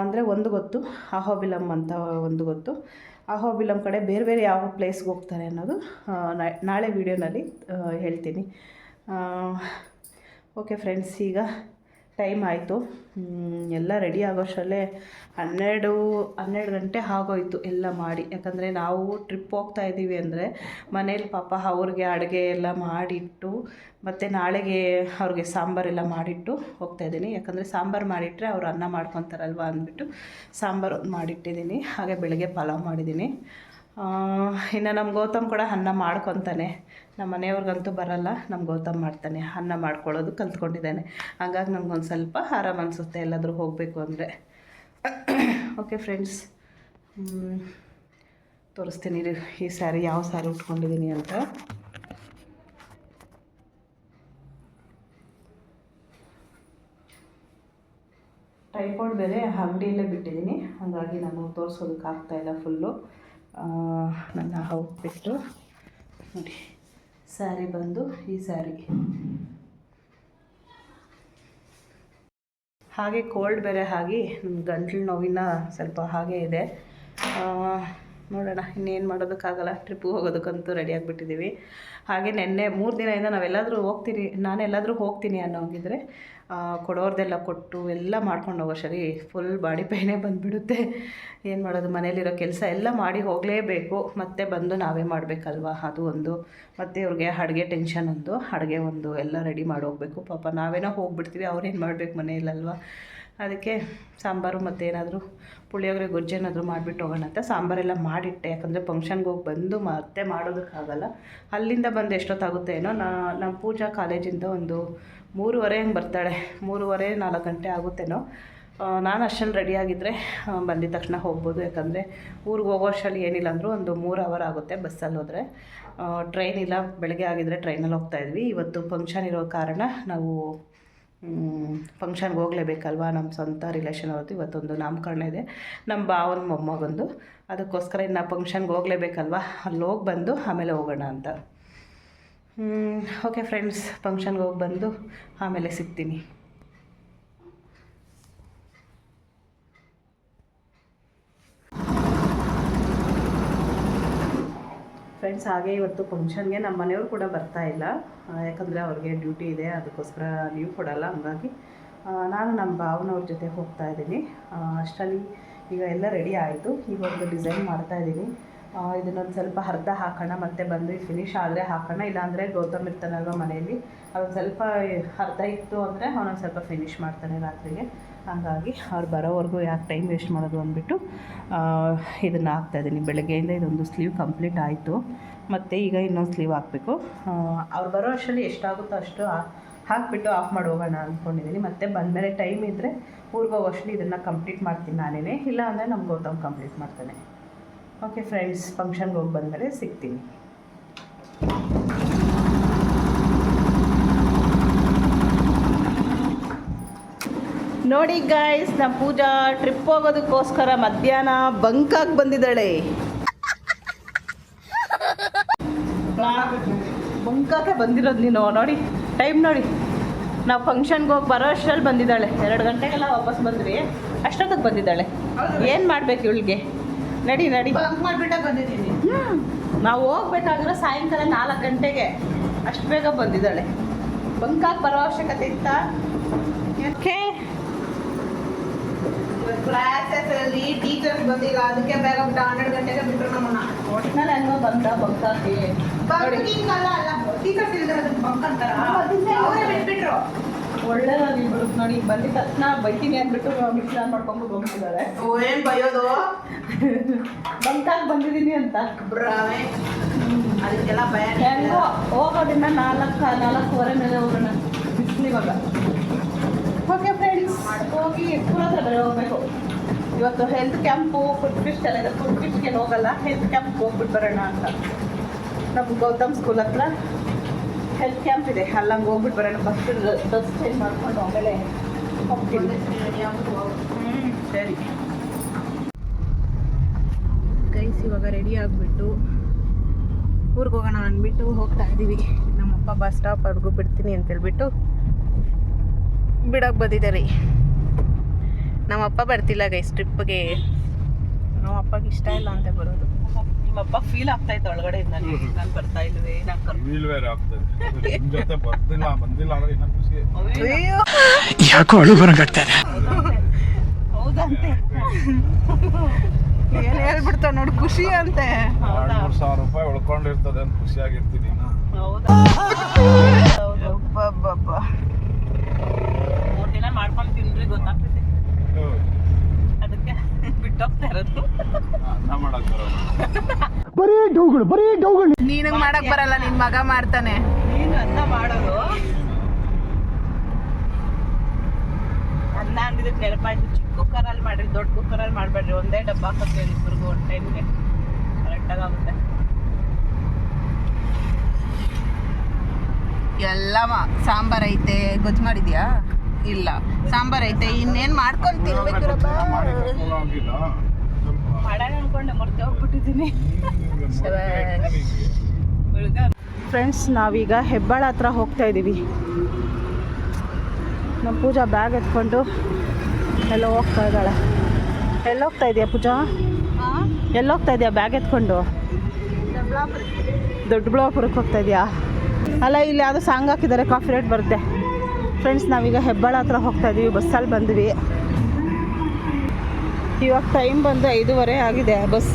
ಅಂದರೆ ಒಂದು ಗೊತ್ತು, ಅಹೋಬಿಲಮ್ ಅಂತ ಒಂದು ಗೊತ್ತು. ಅಹೋಬಿಲಮ್ ಕಡೆ ಬೇರೆ ಬೇರೆ ಯಾವ ಪ್ಲೇಸ್ಗೆ ಹೋಗ್ತಾರೆ ಅನ್ನೋದು ನಾಳೆ ವೀಡಿಯೋನಲ್ಲಿ ಹೇಳ್ತೀನಿ. ಓಕೆ ಫ್ರೆಂಡ್ಸ್, ಈಗ ಟೈಮ್ ಆಯಿತು. ಎಲ್ಲ ರೆಡಿ ಆಗೋಷ್ಟರಲ್ಲೇ 12 ಗಂಟೆ ಆಗೋಯಿತು ಎಲ್ಲ ಮಾಡಿ. ಯಾಕಂದರೆ ನಾವು ಟ್ರಿಪ್ ಹೋಗ್ತಾಯಿದ್ದೀವಿ ಅಂದರೆ ಮನೇಲಿ ಪಾಪ ಅವ್ರಿಗೆ ಅಡುಗೆ ಎಲ್ಲ ಮಾಡಿಟ್ಟು, ಮತ್ತು ನಾಳೆಗೆ ಅವ್ರಿಗೆ ಸಾಂಬಾರೆಲ್ಲ ಮಾಡಿಟ್ಟು ಹೋಗ್ತಾಯಿದ್ದೀನಿ. ಯಾಕಂದರೆ ಸಾಂಬಾರು ಮಾಡಿಟ್ಟರೆ ಅವರು ಅನ್ನ ಮಾಡ್ಕೊತಾರಲ್ವ ಅಂದ್ಬಿಟ್ಟು ಸಾಂಬಾರು ಮಾಡಿಟ್ಟಿದ್ದೀನಿ. ಹಾಗೆ ಬೆಳಗ್ಗೆ ಪಲಾವ್ ಮಾಡಿದ್ದೀನಿ. ಇನ್ನು ನಮ್ಮ ಗೌತಮ್ ಕೂಡ ಅನ್ನ ಮಾಡ್ಕೊತಾನೆ. ನಮ್ಮ ಮನೆಯವ್ರಿಗಂತೂ ಬರಲ್ಲ, ನಮ್ಮ ಗೌತಮ್ ಮಾಡ್ತಾನೆ. ಅನ್ನ ಮಾಡ್ಕೊಳ್ಳೋದು ಕಲ್ತ್ಕೊಂಡಿದ್ದಾನೆ. ಹಾಗಾಗಿ ನಮಗೊಂದು ಸ್ವಲ್ಪ ಆರಾಮ ಅನಿಸುತ್ತೆ ಎಲ್ಲಾದರೂ ಹೋಗಬೇಕು ಅಂದರೆ. ಓಕೆ ಫ್ರೆಂಡ್ಸ್, ತೋರಿಸ್ತೀನಿ ಈ ಸ್ಯಾರಿ, ಯಾವ ಸ್ಯಾರಿ ಉಟ್ಕೊಂಡಿದ್ದೀನಿ ಅಂತ. ಟ್ರೈಪಾಡ್ ಬೇರೆ ಅಂಗಡಿಯಲ್ಲೇ ಬಿಟ್ಟಿದ್ದೀನಿ, ಹಾಗಾಗಿ ನಾನು ತೋರಿಸೋದಕ್ಕಾಗ್ತಾಯಿಲ್ಲ ಫುಲ್ಲು ನನ್ನ ಔಟ್ಫಿಟ್ಟು. ನೋಡಿ, ಸ್ಯಾರಿ ಬಂದು ಈ ಸ್ಯಾರಿ. ಹಾಗೆ ಕೋಲ್ಡ್ ಬೇರೆ ಆಗಿ ನಮ್ಮ ಗಂಟ್ಲು ನೋವಿನ ಸ್ವಲ್ಪ ಹಾಗೆ ಇದೆ. ನೋಡೋಣ, ಇನ್ನೇನು ಮಾಡೋದಕ್ಕಾಗಲ್ಲ. ಟ್ರಿಪ್ಪಿಗೆ ಹೋಗೋದಕ್ಕಂತೂ ರೆಡಿ ಆಗಿಬಿಟ್ಟಿದ್ದೀವಿ. ಹಾಗೆ ನಿನ್ನೆ 3 ದಿನದಿಂದ ನಾನೆಲ್ಲಾದರೂ ಹೋಗ್ತೀನಿ ಅನ್ನೋಂಗಿದ್ರೆ ಕೊಡೋರ್ದೆಲ್ಲ ಕೊಟ್ಟು ಎಲ್ಲ ಮಾಡ್ಕೊಂಡು ಹೋಗೋ ಸರಿ ಫುಲ್ ಬಾಡಿ ಪೈನೇ ಬಂದುಬಿಡುತ್ತೆ. ಏನು ಮಾಡೋದು, ಮನೇಲಿರೋ ಕೆಲಸ ಎಲ್ಲ ಮಾಡಿ ಹೋಗಲೇಬೇಕು. ಮತ್ತೆ ಬಂದು ನಾವೇ ಮಾಡಬೇಕಲ್ವ, ಅದು ಒಂದು. ಮತ್ತು ಇವ್ರಿಗೆ ಅಡುಗೆ ಟೆನ್ಷನ್ ಅಡುಗೆ ಎಲ್ಲ ರೆಡಿ ಮಾಡಿ ಹೋಗಬೇಕು. ಪಾಪ ನಾವೇನೋ ಹೋಗ್ಬಿಡ್ತೀವಿ, ಅವ್ರೇನು ಮಾಡಬೇಕು ಮನೆಯಲ್ಲಲ್ವ. ಅದಕ್ಕೆ ಸಾಂಬಾರು ಮತ್ತು ಏನಾದರೂ ಪುಳಿಯೋಗರೆ ಗೊಜ್ಜು ಏನಾದರೂ ಮಾಡಿಬಿಟ್ಟು ಹೋಗೋಣ ಅಂತ ಸಾಂಬಾರೆಲ್ಲ ಮಾಡಿಟ್ಟೆ. ಯಾಕಂದರೆ ಫಂಕ್ಷನ್ಗೆ ಹೋಗಿ ಬಂದು ಮತ್ತೆ ಮಾಡೋದಕ್ಕಾಗಲ್ಲ. ಅಲ್ಲಿಂದ ಬಂದು ಎಷ್ಟೊತ್ತಾಗುತ್ತೆ ಏನೋ. ನಮ್ಮ ಪೂಜಾ ಕಾಲೇಜಿಂದ ಒಂದು 3:30 ಹಂಗೆ ಬರ್ತಾಳೆ. 3:30-4 ಗಂಟೆ ಆಗುತ್ತೇನೋ. ನಾನು ಅಷ್ಟೊಂದು ರೆಡಿಯಾಗಿದ್ದರೆ ಬಂದಿದ ತಕ್ಷಣ ಹೋಗ್ಬೋದು. ಯಾಕಂದರೆ ಊರಿಗೆ ಹೋಗೋ ಅಷ್ಟರಲ್ಲಿ ಏನಿಲ್ಲ ಅಂದರೂ ಒಂದು 3 ಅವರ್ ಆಗುತ್ತೆ ಬಸ್ಸಲ್ಲಿ ಹೋದರೆ. ಟ್ರೈನ್ ಇಲ್ಲ, ಬೆಳಗ್ಗೆ ಆಗಿದ್ದರೆ ಟ್ರೈನಲ್ಲಿ ಹೋಗ್ತಾಯಿದ್ವಿ. ಇವತ್ತು ಫಂಕ್ಷನ್ ಇರೋ ಕಾರಣ ನಾವು ಫಂಕ್ಷನ್ಗೆ ಹೋಗಲೇಬೇಕಲ್ವ. ನಮ್ಮ ಸ್ವಂತ ರಿಲೇಷನ್ ಅವ್ರದ್ದು ಇವತ್ತೊಂದು ನಾಮಕರಣ ಇದೆ, ನಮ್ಮ ಭಾವನ ಮೊಮ್ಮಗಂದು. ಅದಕ್ಕೋಸ್ಕರ ಇನ್ನು ಫಂಕ್ಷನ್ಗೆ ಹೋಗಲೇಬೇಕಲ್ವ, ಅಲ್ಲಿ ಹೋಗಿ ಬಂದು ಆಮೇಲೆ ಹೋಗೋಣ ಅಂತ. ಓಕೆ ಫ್ರೆಂಡ್ಸ್, ಫಂಕ್ಷನ್ಗೆ ಹೋಗಿ ಬಂದು ಆಮೇಲೆ ಸಿಗ್ತೀನಿ. ಫ್ರೆಂಡ್ಸ್, ಹಾಗೆ ಇವತ್ತು ಫಂಕ್ಷನ್ಗೆ ನಮ್ಮ ಮನೆಯವರು ಕೂಡ ಬರ್ತಾಯಿಲ್ಲ. ಯಾಕಂದರೆ ಅವ್ರಿಗೆ ಡ್ಯೂಟಿ ಇದೆ, ಅದಕ್ಕೋಸ್ಕರ ಲೀವ್ ಕೊಡಲ್ಲ. ಹಂಗಾಗಿ ನಾನು ನಮ್ಮ ಭಾವನವ್ರ ಜೊತೆ ಹೋಗ್ತಾಯಿದ್ದೀನಿ. ಅಷ್ಟರಲ್ಲಿ ಈಗ ಎಲ್ಲ ರೆಡಿ ಆಯಿತು. ಈಗ ಒಂದು ಡಿಸೈನ್ ಮಾಡ್ತಾಯಿದ್ದೀನಿ. ಇದನ್ನೊಂದು ಸ್ವಲ್ಪ ಅರ್ಧ ಹಾಕೋಣ, ಮತ್ತೆ ಬಂದು ಫಿನಿಶ್ ಆದರೆ ಹಾಕೋಣ. ಇಲ್ಲಾಂದರೆ ಗೌತಮ್ ಇರ್ತಾನಲ್ವ ಮನೆಯಲ್ಲಿ, ಅದೊಂದು ಸ್ವಲ್ಪ ಅರ್ಧ ಇತ್ತು ಅಂದರೆ ಅವನೊಂದು ಸ್ವಲ್ಪ ಫಿನಿಶ್ ಮಾಡ್ತಾನೆ ರಾತ್ರಿಗೆ. ಹಾಗಾಗಿ ಅವ್ರು ಬರೋವರೆಗೂ ಯಾಕೆ ಟೈಮ್ ವೇಸ್ಟ್ ಮಾಡೋದು ಅಂದ್ಬಿಟ್ಟು ಇದನ್ನು ಹಾಕ್ತಾಯಿದ್ದೀನಿ. ಬೆಳಗ್ಗೆಯಿಂದ ಇದೊಂದು ಸ್ಲೀವ್ ಕಂಪ್ಲೀಟ್ ಆಯಿತು, ಮತ್ತು ಈಗ ಇನ್ನೊಂದು ಸ್ಲೀವ್ ಹಾಕಬೇಕು. ಅವ್ರು ಬರೋ ಅಷ್ಟರಲ್ಲಿ ಎಷ್ಟಾಗುತ್ತೋ ಅಷ್ಟು ಹಾಕಿಬಿಟ್ಟು ಆಫ್ ಮಾಡಿ ಹೋಗೋಣ ಅಂದ್ಕೊಂಡಿದ್ದೀನಿ. ಮತ್ತು ಬಂದಮೇಲೆ ಟೈಮ್ ಇದ್ದರೆ ಊರಿಗೆ ಹೋಗೋಷ್ಟರಲ್ಲಿ ಇದನ್ನು ಕಂಪ್ಲೀಟ್ ಮಾಡ್ತೀನಿ ನಾನೇ, ಇಲ್ಲ ಅಂದರೆ ನಮ್ಮ ಗೌತಮ್ ಕಂಪ್ಲೀಟ್ ಮಾಡ್ತಾನೆ. ಓಕೆ ಫ್ರೆಂಡ್ಸ್, ಫಂಕ್ಷನ್ಗೆ ಹೋಗಿ ಬಂದಮೇಲೆ ಸಿಗ್ತೀನಿ. ನೋಡಿ ಗೈಸ್, ನಮ್ಮ ಪೂಜಾ ಟ್ರಿಪ್ ಹೋಗೋದಕ್ಕೋಸ್ಕರ ಮಧ್ಯಾಹ್ನ ಬಂಕಾಗಿ ಬಂದಿದ್ದಾಳೆ. ಬಂಕಾಗೆ ಬಂದಿರೋದು ನೀನು. ನೋಡಿ ಟೈಮ್ ನೋಡಿ, ನಾವು ಫಂಕ್ಷನ್ಗೆ ಹೋಗಿ ಬರೋ ಅಷ್ಟರಲ್ಲಿ ಬಂದಿದ್ದಾಳೆ. 2 ಗಂಟೆಗೆಲ್ಲ ವಾಪಸ್ ಬಂದ್ವಿ, ಅಷ್ಟೊತ್ತಿಗೆ ಬಂದಿದ್ದಾಳೆ. ಏನು ಮಾಡಬೇಕು ಇವಳಿಗೆ? ನಡಿ ನಡಿ ಮಾಡಿಬಿಟ್ಟ ಬಂದಿದ್ದೀನಿ. ನಾವು ಹೋಗ್ಬೇಕಾಗಿರೋ ಸಾಯಂಕಾಲ 4 ಗಂಟೆಗೆ, ಅಷ್ಟು ಬೇಗ ಬಂದಿದ್ದಾಳೆ. ಬಂಕಾಗಿ ಬರೋ ಅವಶ್ಯಕತೆ ಇತ್ತಾ? ಓಕೆ, ಕ್ಲಾಸಲ್ಲಿ ಟೀಚರ್ಸ್ ಬಂದಿಲ್ಲ, ಅದಕ್ಕೆ ಬೇಗ ಬಿಟ್ಟು 12 ಗಂಟೆಗೆ ಬಿಟ್ಟರು ನಮ್ಮನ್ನ. ಒಟ್ಟಿನಲ್ಲಿ ಹೆಂಗೋ ಬಂದ ಬಂಕಾಗಿ. ಟೀಚರ್ಸ್ ಇಲ್ದಿರ ಬಂಕ್ ಅಂತಾರ, ಅವರೇ ಬಿಟ್ಬಿಟ್ರು. ಒಳ್ಳೆಯದಾಗಿಬ್ರು ನೋಡಿ. ಬಂದಿದ್ದ ತಕ್ಷಣ ಬೈತೀನಿ ಅಂದ್ಬಿಟ್ಟು ಮಿಕ್ಸ್ ಆನ್ ಮಾಡ್ಕೊಂಡ್ಬಿಟ್ಟು ಹೋಗ್ತಿದ್ದಾಳೆ. ಏನು ಬೈಯೋದು, ಬಂಕಾಗಿ ಬಂದಿದ್ದೀನಿ ಅಂತ. ಅದಕ್ಕೆಲ್ಲ ಭಯ. ಹೆಂಗೋ ಹೋಗೋದಿನ್ನ 4:30 ಮೇಲೆ ಹೋಗೋಣ ಬಿಸಿಲು ಇವಾಗ. ಓಕೆ ಫ್ರೆಂಡ್ಸ್, ಹೋಗಿ ಸ್ಕೂಲ್ ಹತ್ರ ಬೇರೆ ಹೋಗಬೇಕು. ಇವತ್ತು ಹೆಲ್ತ್ ಕ್ಯಾಂಪು, ಫುಡ್ ಫಿಸ್ಟ್ ಎಲ್ಲ ಇದೆ. ಫುಡ್ ಫಿಸ್ಟ್ಗೆ ಹೋಗಲ್ಲ, ಹೆಲ್ತ್ ಕ್ಯಾಂಪ್ಗೆ ಹೋಗ್ಬಿಟ್ಟು ಬರೋಣ ಅಂತ. ನಮ್ಮ ಗೌತಮ್ ಸ್ಕೂಲ್ ಹತ್ರ ಹೆಲ್ತ್ ಕ್ಯಾಂಪ್ ಇದೆ, ಅಲ್ಲಂಗೆ ಹೋಗ್ಬಿಟ್ಟು ಬರೋಣ. ಬಸ್ ಚೇಂಜ್ ಮಾಡ್ಕೊಂಡು ಆಮೇಲೆ ಹೋಗ್ತೀನಿ. ಸರಿ ಗೈಸ್, ಇವಾಗ ರೆಡಿ ಆಗಿಬಿಟ್ಟು ಊರಿಗೆ ಹೋಗೋಣ ಅಂದ್ಬಿಟ್ಟು ಹೋಗ್ತಾ ಇದ್ದೀವಿ. ನಮ್ಮಪ್ಪ ಬಸ್ ಸ್ಟಾಪ್ವರೆಗೂ ಬಿಡ್ತೀನಿ ಅಂತೇಳ್ಬಿಟ್ಟು ಬಿಡೋಕೆ ಬಂದಿದ್ದಾರೆ. ನಮ್ಮಪ್ಪ ಬರ್ತಿಲ್ಲ ಗೈಸ್ ಟ್ರಿಪ್ಗೆ. ನಮ್ಮಪ್ಪಗೆ ಇಷ್ಟ ಇಲ್ಲ ಅಂತ ಬರೋದು. ನಿಮ್ಮಪ್ಪ ಫೀಲ್ ಆಗ್ತಾ ಇತ್ತು ಒಳಗಡೆ ನಾನು ಬರ್ತಾ ಇಲ್ವೇ, ಯಾಕೋ ಅಳು ಬರಂಗಾಗ್ತಾರೆ. ಹೌದಂತೆ, ಏನ್ ಹೇಳ್ಬಿಡ್ತಾವ ನೋಡು, ಖುಷಿ ಅಂತೆ. 2,000 ರೂಪಾಯಿ ಉಳ್ಕೊಂಡಿರ್ತದೆ ಅಂತ ಖುಷಿಯಾಗಿರ್ತೀನಿ. ಹೌದಾ? 3 ದಿನ ಮಾಡ್ಕೊಂಡು ತಿನ್ರಿ, ಗೊತ್ತಾಗ್ತೈತೆ. ಅದಕ್ಕೆ ಬಿಟ್ಟೋಗ್ತಾ ಇರೋದು. ಬರೀ ಡೌಗಳು. ನೀನು ಮಾಡಕ್ ಬರಲ್ಲ, ನಿನ್ ಮಗ ಮಾಡ್ತಾನೆ. ನೀನು ಅನ್ನ ಮಾಡೋದು. ಅನ್ನ ಅಂದಿದ್ದಕ್ಕೆ ನೆನಪಾಯ್ತು, ಚಿಕ್ಕ ಕುಕ್ಕರಲ್ಲಿ ಮಾಡ್ರಿ, ದೊಡ್ಡ ಕುಕ್ಕರಲ್ಲಿ ಮಾಡಬೇಡ್ರಿ. ಒಂದೇ ಡಬ್ಬ ಹಾಕೋತೀವಿ ಇಬ್ಬರಿಗೂ ಒಂದು ಟೈಮ್ಗೆ, ಕರೆಕ್ಟಾಗುತ್ತೆ. ಎಲ್ಲ ಸಾಂಬಾರ್ ಐತೆ. ಗೊಜ್ಜು ಮಾಡಿದ್ಯಾ? ಇಲ್ಲ, ಸಾಂಬಾರ್ ಐತೆ. ಇನ್ನೇನ್ ಮಾಡ್ಕೊಂಡು ತಿನ್ಬೇಕಿರಪ್ಪ. ಮಾಡೋಣ ಅನ್ಕೊಂಡೆ, ಮರ್ತೆ ಹೋಗ್ಬಿಟ್ಟಿದ್ದೀನಿ. ಫ್ರೆಂಡ್ಸ್, ನಾವೀಗ ಹೆಬ್ಬಾಳ ಹತ್ರ ಹೋಗ್ತಾ ಇದ್ದೀವಿ. ನಮ್ಮ ಪೂಜಾ ಬ್ಯಾಗ್ ಎತ್ಕೊಂಡು ಎಲ್ಲೋ ಹೋಗ್ತಾ ಇದ್ದಾಳೆ. ಎಲ್ಲೋಗ್ತಾ ಇದೆಯಾ ಪೂಜಾ? ಎಲ್ಲೋಗ್ತಾ ಇದೆಯಾ ಬ್ಯಾಗ್ ಎತ್ಕೊಂಡು? ದೊಡ್ಡಬಳ್ಳಾಪುರಕ್ಕೆ ಹೋಗ್ತಾ ಇದೆಯಾ? ಅಲ್ಲ, ಇಲ್ಲಿ ಯಾವುದೋ ಸಾಂಗ್ ಹಾಕಿದ್ದಾರೆ, ಕಾಫಿ ರೇಟ್ ಬರುತ್ತೆ. ಫ್ರೆಂಡ್ಸ್, ನಾವೀಗ ಹೆಬ್ಬಾಳ ಹತ್ರ ಹೋಗ್ತಾ ಇದ್ದೀವಿ. ಬಸ್ಸಲ್ಲಿ ಬಂದ್ವಿ. ಇವಾಗ ಟೈಮ್ ಬಂದು 5:30 ಆಗಿದೆ. ಬಸ್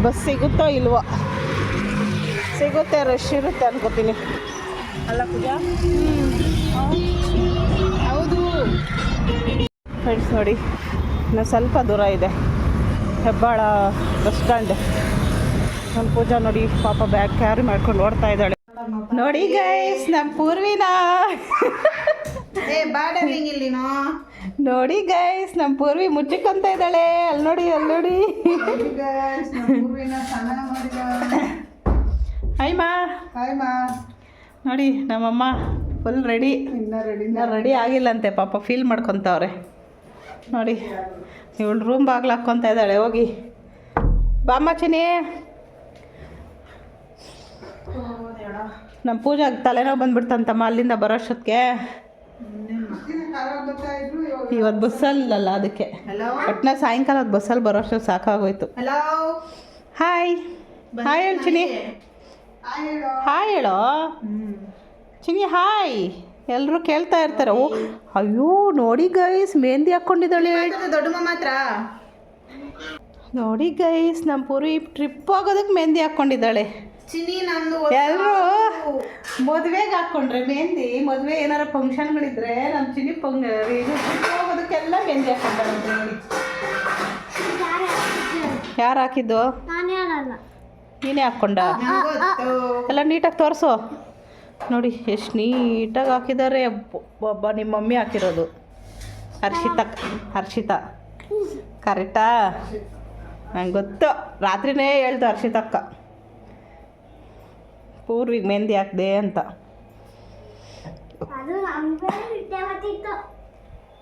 ಬಸ್ ಸಿಗುತ್ತೋ ಇಲ್ವೋ? ಸಿಗುತ್ತೆ, ರಶ್ ಇರುತ್ತೆ ಅನ್ಕೋತೀನಿ. ಅಲ್ಲ ಪೂಜಾ? ಹೌದು ಫ್ರೆಂಡ್ಸ್, ನೋಡಿ ಇನ್ನು ಸ್ವಲ್ಪ ದೂರ ಇದೆ ಹೆಬ್ಬಾಳ ಬಸ್ ಸ್ಟ್ಯಾಂಡ್. ನಮ್ಮ ಪೂಜಾ ನೋಡಿ ಪಾಪ ಬ್ಯಾಗ್ ಕ್ಯಾರಿ ಮಾಡ್ಕೊಂಡು ಓಡ್ತಾ ಇದ್ದಾಳೆ. ನೋಡಿ ಗೈಸ್, ನಮ್ಮ ಪೂರ್ವಿನಾ. ನೋಡಿ ಗೈಸ್, ನಮ್ಮ ಪೂರ್ವಿ ಮುಚ್ಚಿಕೊಂತ ಇದ್ದಾಳೆ. ಅಲ್ಲಿ ನೋಡಿ, ಅಲ್ಲಿ ನೋಡಿ. ಹಾಯ್ಮಾ. ನೋಡಿ ನಮ್ಮಮ್ಮ ಫುಲ್ ರೆಡಿ. ಇನ್ನೂ ರೆಡಿ ಆಗಿಲ್ಲಂತೆ, ಪಾಪ ಫೀಲ್ ಮಾಡ್ಕೊತಾವ್ರೆ. ನೋಡಿ ಇವಳು ರೂಮ್ ಬಾಗ್ಲು ಹಾಕ್ಕೊತ ಇದ್ದಾಳೆ. ಹೋಗಿ ಬಾಮ್ಮ ಚಿನಿ. ನಮ್ಮ ಪೂಜಾಗೆ ತಲೆನೋವು ಬಂದ್ಬಿಡ್ತಂತಮ್ಮ ಅಲ್ಲಿಂದ ಬರೋಷ್ಟೊತ್ತಿಗೆ. ಇವತ್ತು ಬಸ್ಸಲ್ಲಲ್ಲ, ಅದಕ್ಕೆ ಒಟ್ಟಿನ ಸಾಯಂಕಾಲ ಬಸ್ಸಲ್ಲಿ ಬರೋಷ್ಟೊತ್ತು ಸಾಕಾಗೋಯ್ತು. ಹಾಯ್ ಹಾಯ್ ಹೇಳು ಚಿನಿ. ಹಾಯ್ ಹೇಳೋ ಚಿನಿ. ಹಾಯ್ ಎಲ್ಲರೂ ಕೇಳ್ತಾ ಇರ್ತಾರೆ ಓ ಅಯ್ಯೋ ನೋಡಿ ಗೈಸ್ ಮೆಹಂದಿ ಹಾಕ್ಕೊಂಡಿದ್ದಾಳೆ ದೊಡ್ಡಮ್ಮ ಮಾತ್ರ ನೋಡಿ ಗೈಸ್ ನಮ್ಮ ಪೂರಿ ಟ್ರಿಪ್ ಹೋಗೋದಕ್ಕೆ ಮೆಹಂದಿ ಹಾಕ್ಕೊಂಡಿದ್ದಾಳೆ ಚಿನಿ ನಂದು ಎಲ್ಲರೂ ಮದುವೆಗೆ ಹಾಕ್ಕೊಂಡ್ರೆ ಮೆಹಂದಿ ಮದುವೆ ಏನಾರ ಫಂಕ್ಷನ್ಗಳಿದ್ರೆ ನಮ್ಮ ಚಿನಿ ಇದು ಟ್ರಿಪ್ ಹೋಗೋದಕ್ಕೆಲ್ಲ ಮೆಹಂದಿ ಹಾಕ್ಕೊಂಡಾರಂತೆ ನೋಡಿ ಯಾರು ಹಾಕಿದ್ದು ನೀನೇ ಹಾಕ್ಕೊಂಡ ಎಲ್ಲ ನೀಟಾಗಿ ತೋರಿಸು ನೋಡಿ ಎಷ್ಟು ನೀಟಾಗಿ ಹಾಕಿದ್ದಾರೆ ಒಬ್ಬ ನಿಮ್ಮ ಮಮ್ಮಿ ಹಾಕಿರೋದು ಹರ್ಷಿತಾ ಕರೆಕ್ಟಾ ನಂಗೆ ಗೊತ್ತು ರಾತ್ರಿನೇ ಹೇಳ್ತು ಹರ್ಷಿತಕ್ಕ ಪೂರ್ವಿಗೆ ಮೆಹಂದಿ ಹಾಕ್ದೆ ಅಂತ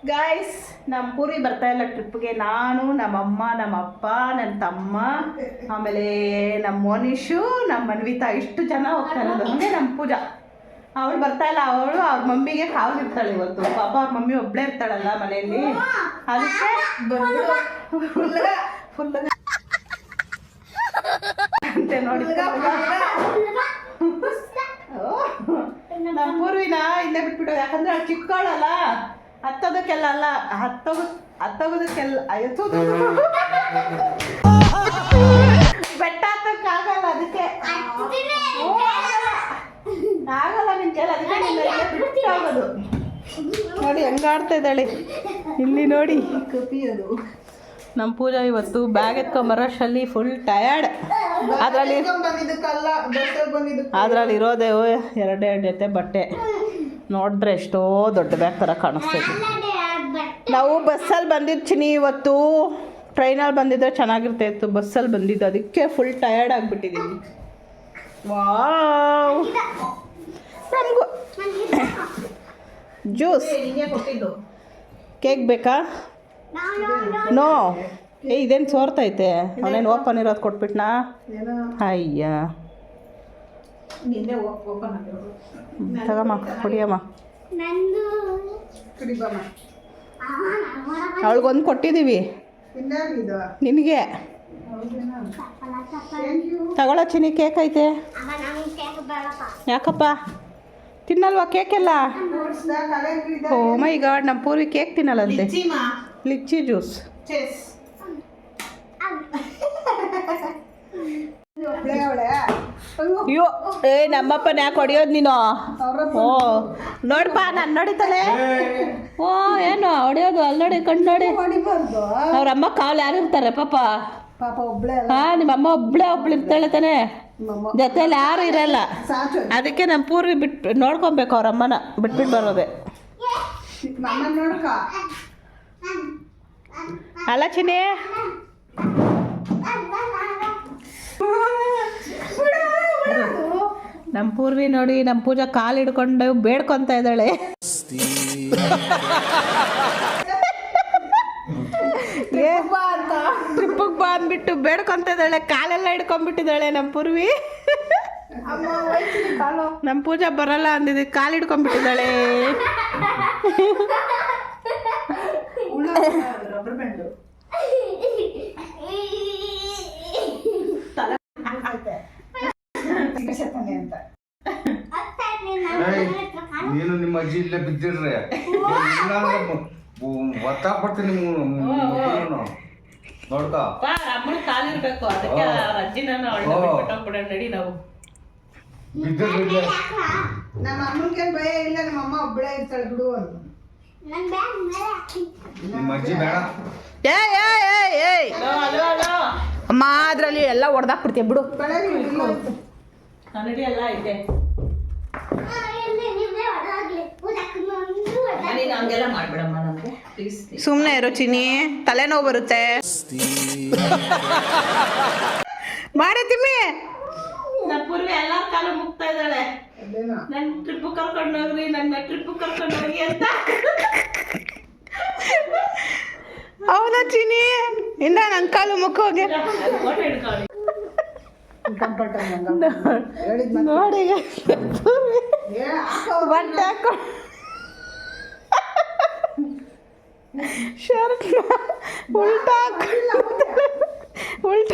ಗಾಯ್ಸ್ ನಮ್ಮ ಪೂರಿ ಬರ್ತಾ ಇಲ್ಲ ಟ್ರಿಪ್ಗೆ ನಾನು ನಮ್ಮಮ್ಮ ನಮ್ಮಪ್ಪ ನನ್ನ ತಮ್ಮ ಆಮೇಲೆ ನಮ್ಮ ಮೋನಿಶು ನಮ್ಮ ಮನ್ವಿತಾ ಇಷ್ಟು ಜನ ಹೋಗ್ತಾ ಇರೋದು ಹಂಗೆ ನಮ್ಮ ಪೂಜಾ ಅವಳು ಬರ್ತಾ ಇಲ್ಲ ಅವಳು ಅವ್ರ ಮಮ್ಮಿಗೆ ಕಾವು ಇರ್ತಾಳೆ ಇವತ್ತು ಪಾಪ ಅವ್ರ ಮಮ್ಮಿ ಒಬ್ಬಳೇ ಇರ್ತಾಳಲ್ಲ ಮನೆಯಲ್ಲಿ ಅದಕ್ಕೆ ಫುಲ್ ಅಂತೆ ನೋಡಿ ನಮ್ಮ ಪೂರ್ವಿನ ಇಲ್ಲೇ ಬಿಟ್ಬಿಟ್ಟು ಯಾಕಂದ್ರೆ ಅವ್ಳು ಚಿಕ್ಕವಳಲ್ಲ ಹತ್ತೋದಕ್ಕೆಲ್ಲ ಅಲ್ಲ ಹತ್ತೋಗೋದಕ್ಕೆಲ್ಲ ಬೆಟ್ಟ ಹತ್ತಕ್ಕಾಗಲ್ಲ ಅದಕ್ಕೆ ಆಗಲ್ಲ ನಿನ್ ಕೇಳ ಅದಕ್ಕೆ ಬಿಟ್ಟು ಹೋಗೋದು ನೋಡಿ ಹೆಂಗಾಡ್ತಾ ಇದ್ದಾಳೆ ಇಲ್ಲಿ ನೋಡಿ ಕಪಿಯೋದು ನಮ್ಮ ಪೂಜಾ ಇವತ್ತು ಬ್ಯಾಗ್ ಎತ್ಕೊಂಬರೋಷ್ಟಲ್ಲಿ ಫುಲ್ ಟಯರ್ಡ್ ಅದ್ರಲ್ಲಿ ಇರೋದೇ ಎರಡೇ ಜೊತೆ ಬಟ್ಟೆ ನೋಡಿದ್ರೆ ಎಷ್ಟೋ ದೊಡ್ಡ ಬ್ಯಾಗ್ ಥರ ಕಾಣಿಸ್ತೈತೆ ನಾವು ಬಸ್ಸಲ್ಲಿ ಬಂದಿದ್ದು ಚಿನಿ ಇವತ್ತು ಟ್ರೈನಲ್ಲಿ ಬಂದಿದ್ರೆ ಚೆನ್ನಾಗಿರ್ತಾಯಿತ್ತು ಬಸ್ಸಲ್ಲಿ ಬಂದಿದ್ದು ಅದಕ್ಕೆ ಫುಲ್ ಟಯರ್ಡ್ ಆಗಿಬಿಟ್ಟಿದ್ದೀವಿ ವಾವ್ ನಮಗೂ ಜ್ಯೂಸ್ ಕೇಕ್ ಬೇಕಾ ನೋ ಇದೇನು ಸೋರ್ತೈತೆ ಅವನೇನು ಓಪನ್ ಇರೋದು ಕೊಟ್ಬಿಟ್ನಾ ಅಯ್ಯ ತಗಮ್ಮ ಕುಡಿಯಮ್ಮ ಅವಳಿಗೊಂದು ಕೊಟ್ಟಿದ್ದೀವಿ ನಿನಗೆ ತಗೊಳ್ಳೋ ಚಿನಿ ಕೇಕ್ ಐತೆ ಯಾಕಪ್ಪ ತಿನ್ನಲ್ವಾ ಕೇಕೆಲ್ಲ ಓ ಮೈ ಗಾಡ್ ನಮ್ಮ ಪೂರ್ವಿ ಕೇಕ್ ತಿನ್ನಲ್ಲಂತೆ ಲಿಚ್ಚಿ ಜ್ಯೂಸ್ ಅಯ್ಯೋ ನಮ್ಮಪ್ಪನ ಯಾಕೆ ಹೊಡಿಯೋದು ನೀನು ಓ ನೋಡಪ್ಪ ನಾನು ನೋಡಿತಾಳೆ ಓ ಏನು ಹೊಡಿಯೋದು ಅಲ್ಲಿ ನೋಡಿ ಕಣ್ಣು ನೋಡಿ ಅವ್ರ ಅಮ್ಮ ಕಾಲು ಯಾರು ಇರ್ತಾರೆ ಪಾಪ ನಿಮ್ಮ ಅಮ್ಮ ಒಬ್ಳು ಇರ್ತಾಳೆ ತಾನೆ ಜೊತೆಲಿ ಯಾರು ಇರಲ್ಲ ಅದಕ್ಕೆ ನಮ್ಮ ಪೂರ್ವಿ ಬಿಟ್ಟು ನೋಡ್ಕೊಬೇಕು ಅವ್ರ ಅಮ್ಮನ ಬಿಟ್ಬಿಟ್ಟು ಬರೋದೆ ಅಲ್ಲ ಚಿನಿ ನಮ್ಮ ಪೂರ್ವಿ ನೋಡಿ ನಮ್ಮ ಪೂಜಾ ಕಾಲು ಹಿಡ್ಕೊಂಡು ಬೇಡ್ಕೊತ ಇದ್ದಾಳೆ ಟ್ರಿಪ್ಪಿಗೆ ಬಾ ಅಂದ್ಬಿಟ್ಟು ಬೇಡ್ಕೊತ ಇದ್ದಾಳೆ ಕಾಲೆಲ್ಲ ಹಿಡ್ಕೊಂಡ್ಬಿಟ್ಟಿದ್ದಾಳೆ ನಮ್ಮ ಪೂರ್ವಿ ನಮ್ಮ ಪೂಜಾ ಬರಲ್ಲ ಅಂದಿದ್ದು ಕಾಲು ಹಿಡ್ಕೊಂಡ್ಬಿಟ್ಟಿದ್ದಾಳೆ ನೀನು ನಿಮ್ಮ ಅಜ್ಜಿ ಇಲ್ಲೇ ಬಿದ್ದಿರ್ರಿ ಒತ್ತಾಪಡ್ತೀನಿ ನೋಡ್ಕೊ ಅಮ್ಮನ ಕಾಲಿರ್ಬೇಕು ಅದಕ್ಕೆ ಅಜ್ಜಿ ನಾನು ನಡಿ ನಾವು ಬಿದ್ದಿರ್ಲಿ ನಮ್ಮ ಅಮ್ಮನಿಗೆ ಭಯ ಇಲ್ಲ ನಮ್ಮ ಅಮ್ಮ ಒಬ್ಬಳೇ ಇರ್ತಾಳೆ ಬಿಡು ಅಂತ ನಿಮ್ಮ ಅಜ್ಜಿ ಬೇಡ ಅಮ್ಮ ಅದ್ರಲ್ಲಿ ಎಲ್ಲ ಹೊಡೆದಾಕ್ಬಿಡ್ತೀಯ ಬಿಡು ಕನ್ನಡಿ ಎಲ್ಲ ಐತೆ ಹಂಗೆಲ್ಲ ಮಾಡ್ಬಿಡಮ್ಮ ನಮಗೆ ಪ್ಲೀಸ್ ಸುಮ್ಮನೆ ಇರೋ ಚಿನಿ ತಲೆನೋವು ಬರುತ್ತೆ ಮಾಡತ್ತೀಮಿ ನನ್ನ ಪೂರ್ವಿ ಎಲ್ಲರ ಕಾಲ ಮುಗ್ತಾ ಇದ್ದಾಳೆ ನನ್ನ ಟ್ರಿಪ್ ಕರ್ಕೊಂಡು ಹೋಗ್ರಿ ನನ್ನ ಟ್ರಿಪ್ ಕರ್ಕೊಂಡು ಹೋಗಿ ಅಂತ ಹೌದಾ ಚಿನಿ ಇಂದ ನನ್ನ ಕಾಲು ಮುಖ ಹೋಗಿ ನೋಡಿ ಬಟ್ಟೆ ಹಾಕೊಂಡು ಶರ್ಟ್ ಉಲ್ಟಾ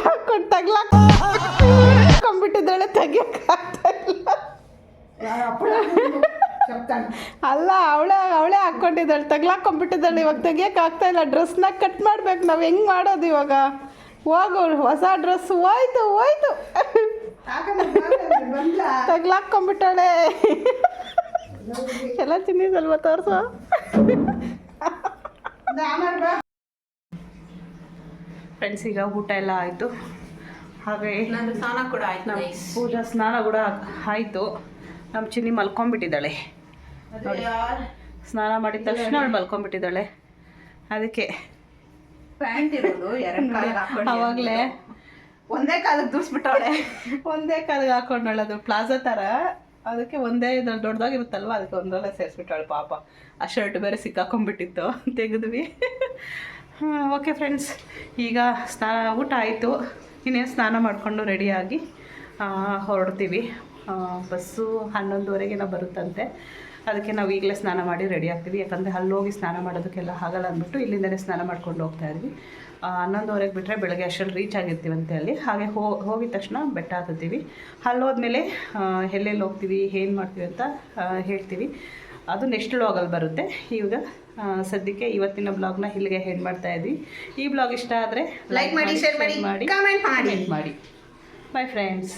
ಹಾಕೊಂಡು ತಗ್ಲಾಕೊಂಡ್ಬಿಟ್ಟಿದ್ದಾಳೆ ತೆಗಿಯಕ್ಕಾಗ್ತಾ ಇಲ್ಲ ಅಲ್ಲ ಅವಳೇ ಹಾಕ್ಕೊಂಡಿದ್ದಾಳೆ, ತಗ್ಲಾಕೊಂಡ್ಬಿಟ್ಟಿದ್ದಾಳೆ. ಇವಾಗ ತೆಗಿಯಕ್ಕೆ ಆಗ್ತಾ ಇಲ್ಲ. ಡ್ರೆಸ್ನ ಕಟ್ ಮಾಡ್ಬೇಕು. ನಾವು ಹೆಂಗೆ ಮಾಡೋದು ಇವಾಗ? ಹೋಗು, ಹೊಸ ಡ್ರೆಸ್ ಹೋಯ್ತು ತಗ್ಲಾಕೊಂಡ್ಬಿಟ್ಟಾಳೆ. ಎಲ್ಲ ಚಿನ್ನಿಸಲ್ವ ತೋರಿಸು. ಫ್ರೆಂಡ್ಸ್, ಈಗ ಊಟ ಎಲ್ಲ ಆಯಿತು. ಹಾಗೆ ನಂದು ಸ್ನಾನ ಕೂಡ ಆಯ್ತು ನಮ್ಮ guys. ಪೂಜಾ ಸ್ನಾನ ಕೂಡ ಆಯಿತು. ನಮ್ಮ ಚಿನ್ನಿ ಮಲ್ಕೊಂಡ್ಬಿಟ್ಟಿದ್ದಾಳೆ ನೋಡಿ. ಸ್ನಾನ ಮಾಡಿದ ತಕ್ಷಣ ಅವಳು ಮಲ್ಕೊಂಡ್ಬಿಟ್ಟಿದ್ದಾಳೆ. ಅದಕ್ಕೆ ಪ್ಯಾಂಟ್ ಇರೋದು ಎರಡು ಕಾಲಿಗೆ ಹಾಕೊಂಡು ಅವಾಗಲೇ ಒಂದೇ ಕಾಲಿಗೆ ದೂರ್ಸ್ಬಿಟ್ಟವಳೆ. ಒಂದೇ ಕಾಲಿಗೆ ಹಾಕೊಂಡಳು. ಅದು ಪ್ಲಾಜಾ ಥರ, ಅದಕ್ಕೆ ಒಂದೇ ದೊಡ್ಡದಾಗಿರುತ್ತಲ್ವ, ಅದಕ್ಕೆ ಒಂದರಲ್ಲೇ ಸೇರಿಸ್ಬಿಟ್ಟಾಳು ಪಾಪ. ಆ ಶರ್ಟ್ ಬೇರೆ ಸಿಕ್ಕಾಕೊಂಡ್ಬಿಟ್ಟಿತ್ತು, ತೆಗೆದ್ವಿ. ಓಕೆ ಫ್ರೆಂಡ್ಸ್, ಈಗ ಊಟ ಆಯಿತು. ಇನ್ನೇನು ಸ್ನಾನ ಮಾಡಿಕೊಂಡು ರೆಡಿಯಾಗಿ ಹೊರಡ್ತೀವಿ. ಬಸ್ಸು 11:30 ಬರುತ್ತಂತೆ. ಅದಕ್ಕೆ ನಾವು ಈಗಲೇ ಸ್ನಾನ ಮಾಡಿ ರೆಡಿ ಆಗ್ತೀವಿ. ಯಾಕಂದರೆ ಅಲ್ಲೋಗಿ ಸ್ನಾನ ಮಾಡೋದಕ್ಕೆಲ್ಲ ಆಗಲ್ಲ ಅಂದ್ಬಿಟ್ಟು ಇಲ್ಲಿಂದಲೇ ಸ್ನಾನ ಮಾಡ್ಕೊಂಡು ಹೋಗ್ತಾ ಇದ್ವಿ. 11:30 ಬಿಟ್ಟರೆ ಬೆಳಗ್ಗೆ ಅಷ್ಟರಲ್ಲಿ ರೀಚ್ ಆಗಿರ್ತೀವಂತೆ ಅಲ್ಲಿ. ಹಾಗೆ ಹೋಗಿದ ತಕ್ಷಣ ಬೆಟ್ಟ ಹತ್ತೀವಿ. ಅಲ್ಲೋದ್ಮೇಲೆ ಎಲ್ಲೆಲ್ಲಿ ಹೋಗ್ತೀವಿ, ಏನು ಮಾಡ್ತೀವಿ ಅಂತ ಹೇಳ್ತೀವಿ. ಅದು ನೆಕ್ಸ್ಟ್ ವ್ಲಾಗಲ್ಲಿ ಬರುತ್ತೆ. ಈಗ ಸದ್ಯಕ್ಕೆ ಇವತ್ತಿನ ಬ್ಲಾಗ್ನ ಇಲ್ಲಿಗೆ ಹೆಂಡ್ ಮಾಡ್ತಾ ಇದ್ವಿ. ಈ ಬ್ಲಾಗ್ ಇಷ್ಟ ಆದರೆ ಲೈಕ್ ಮಾಡಿ, ಶೇರ್ ಮಾಡಿ, ಕಮೆಂಟ್ ಮಾಡಿ. By friends.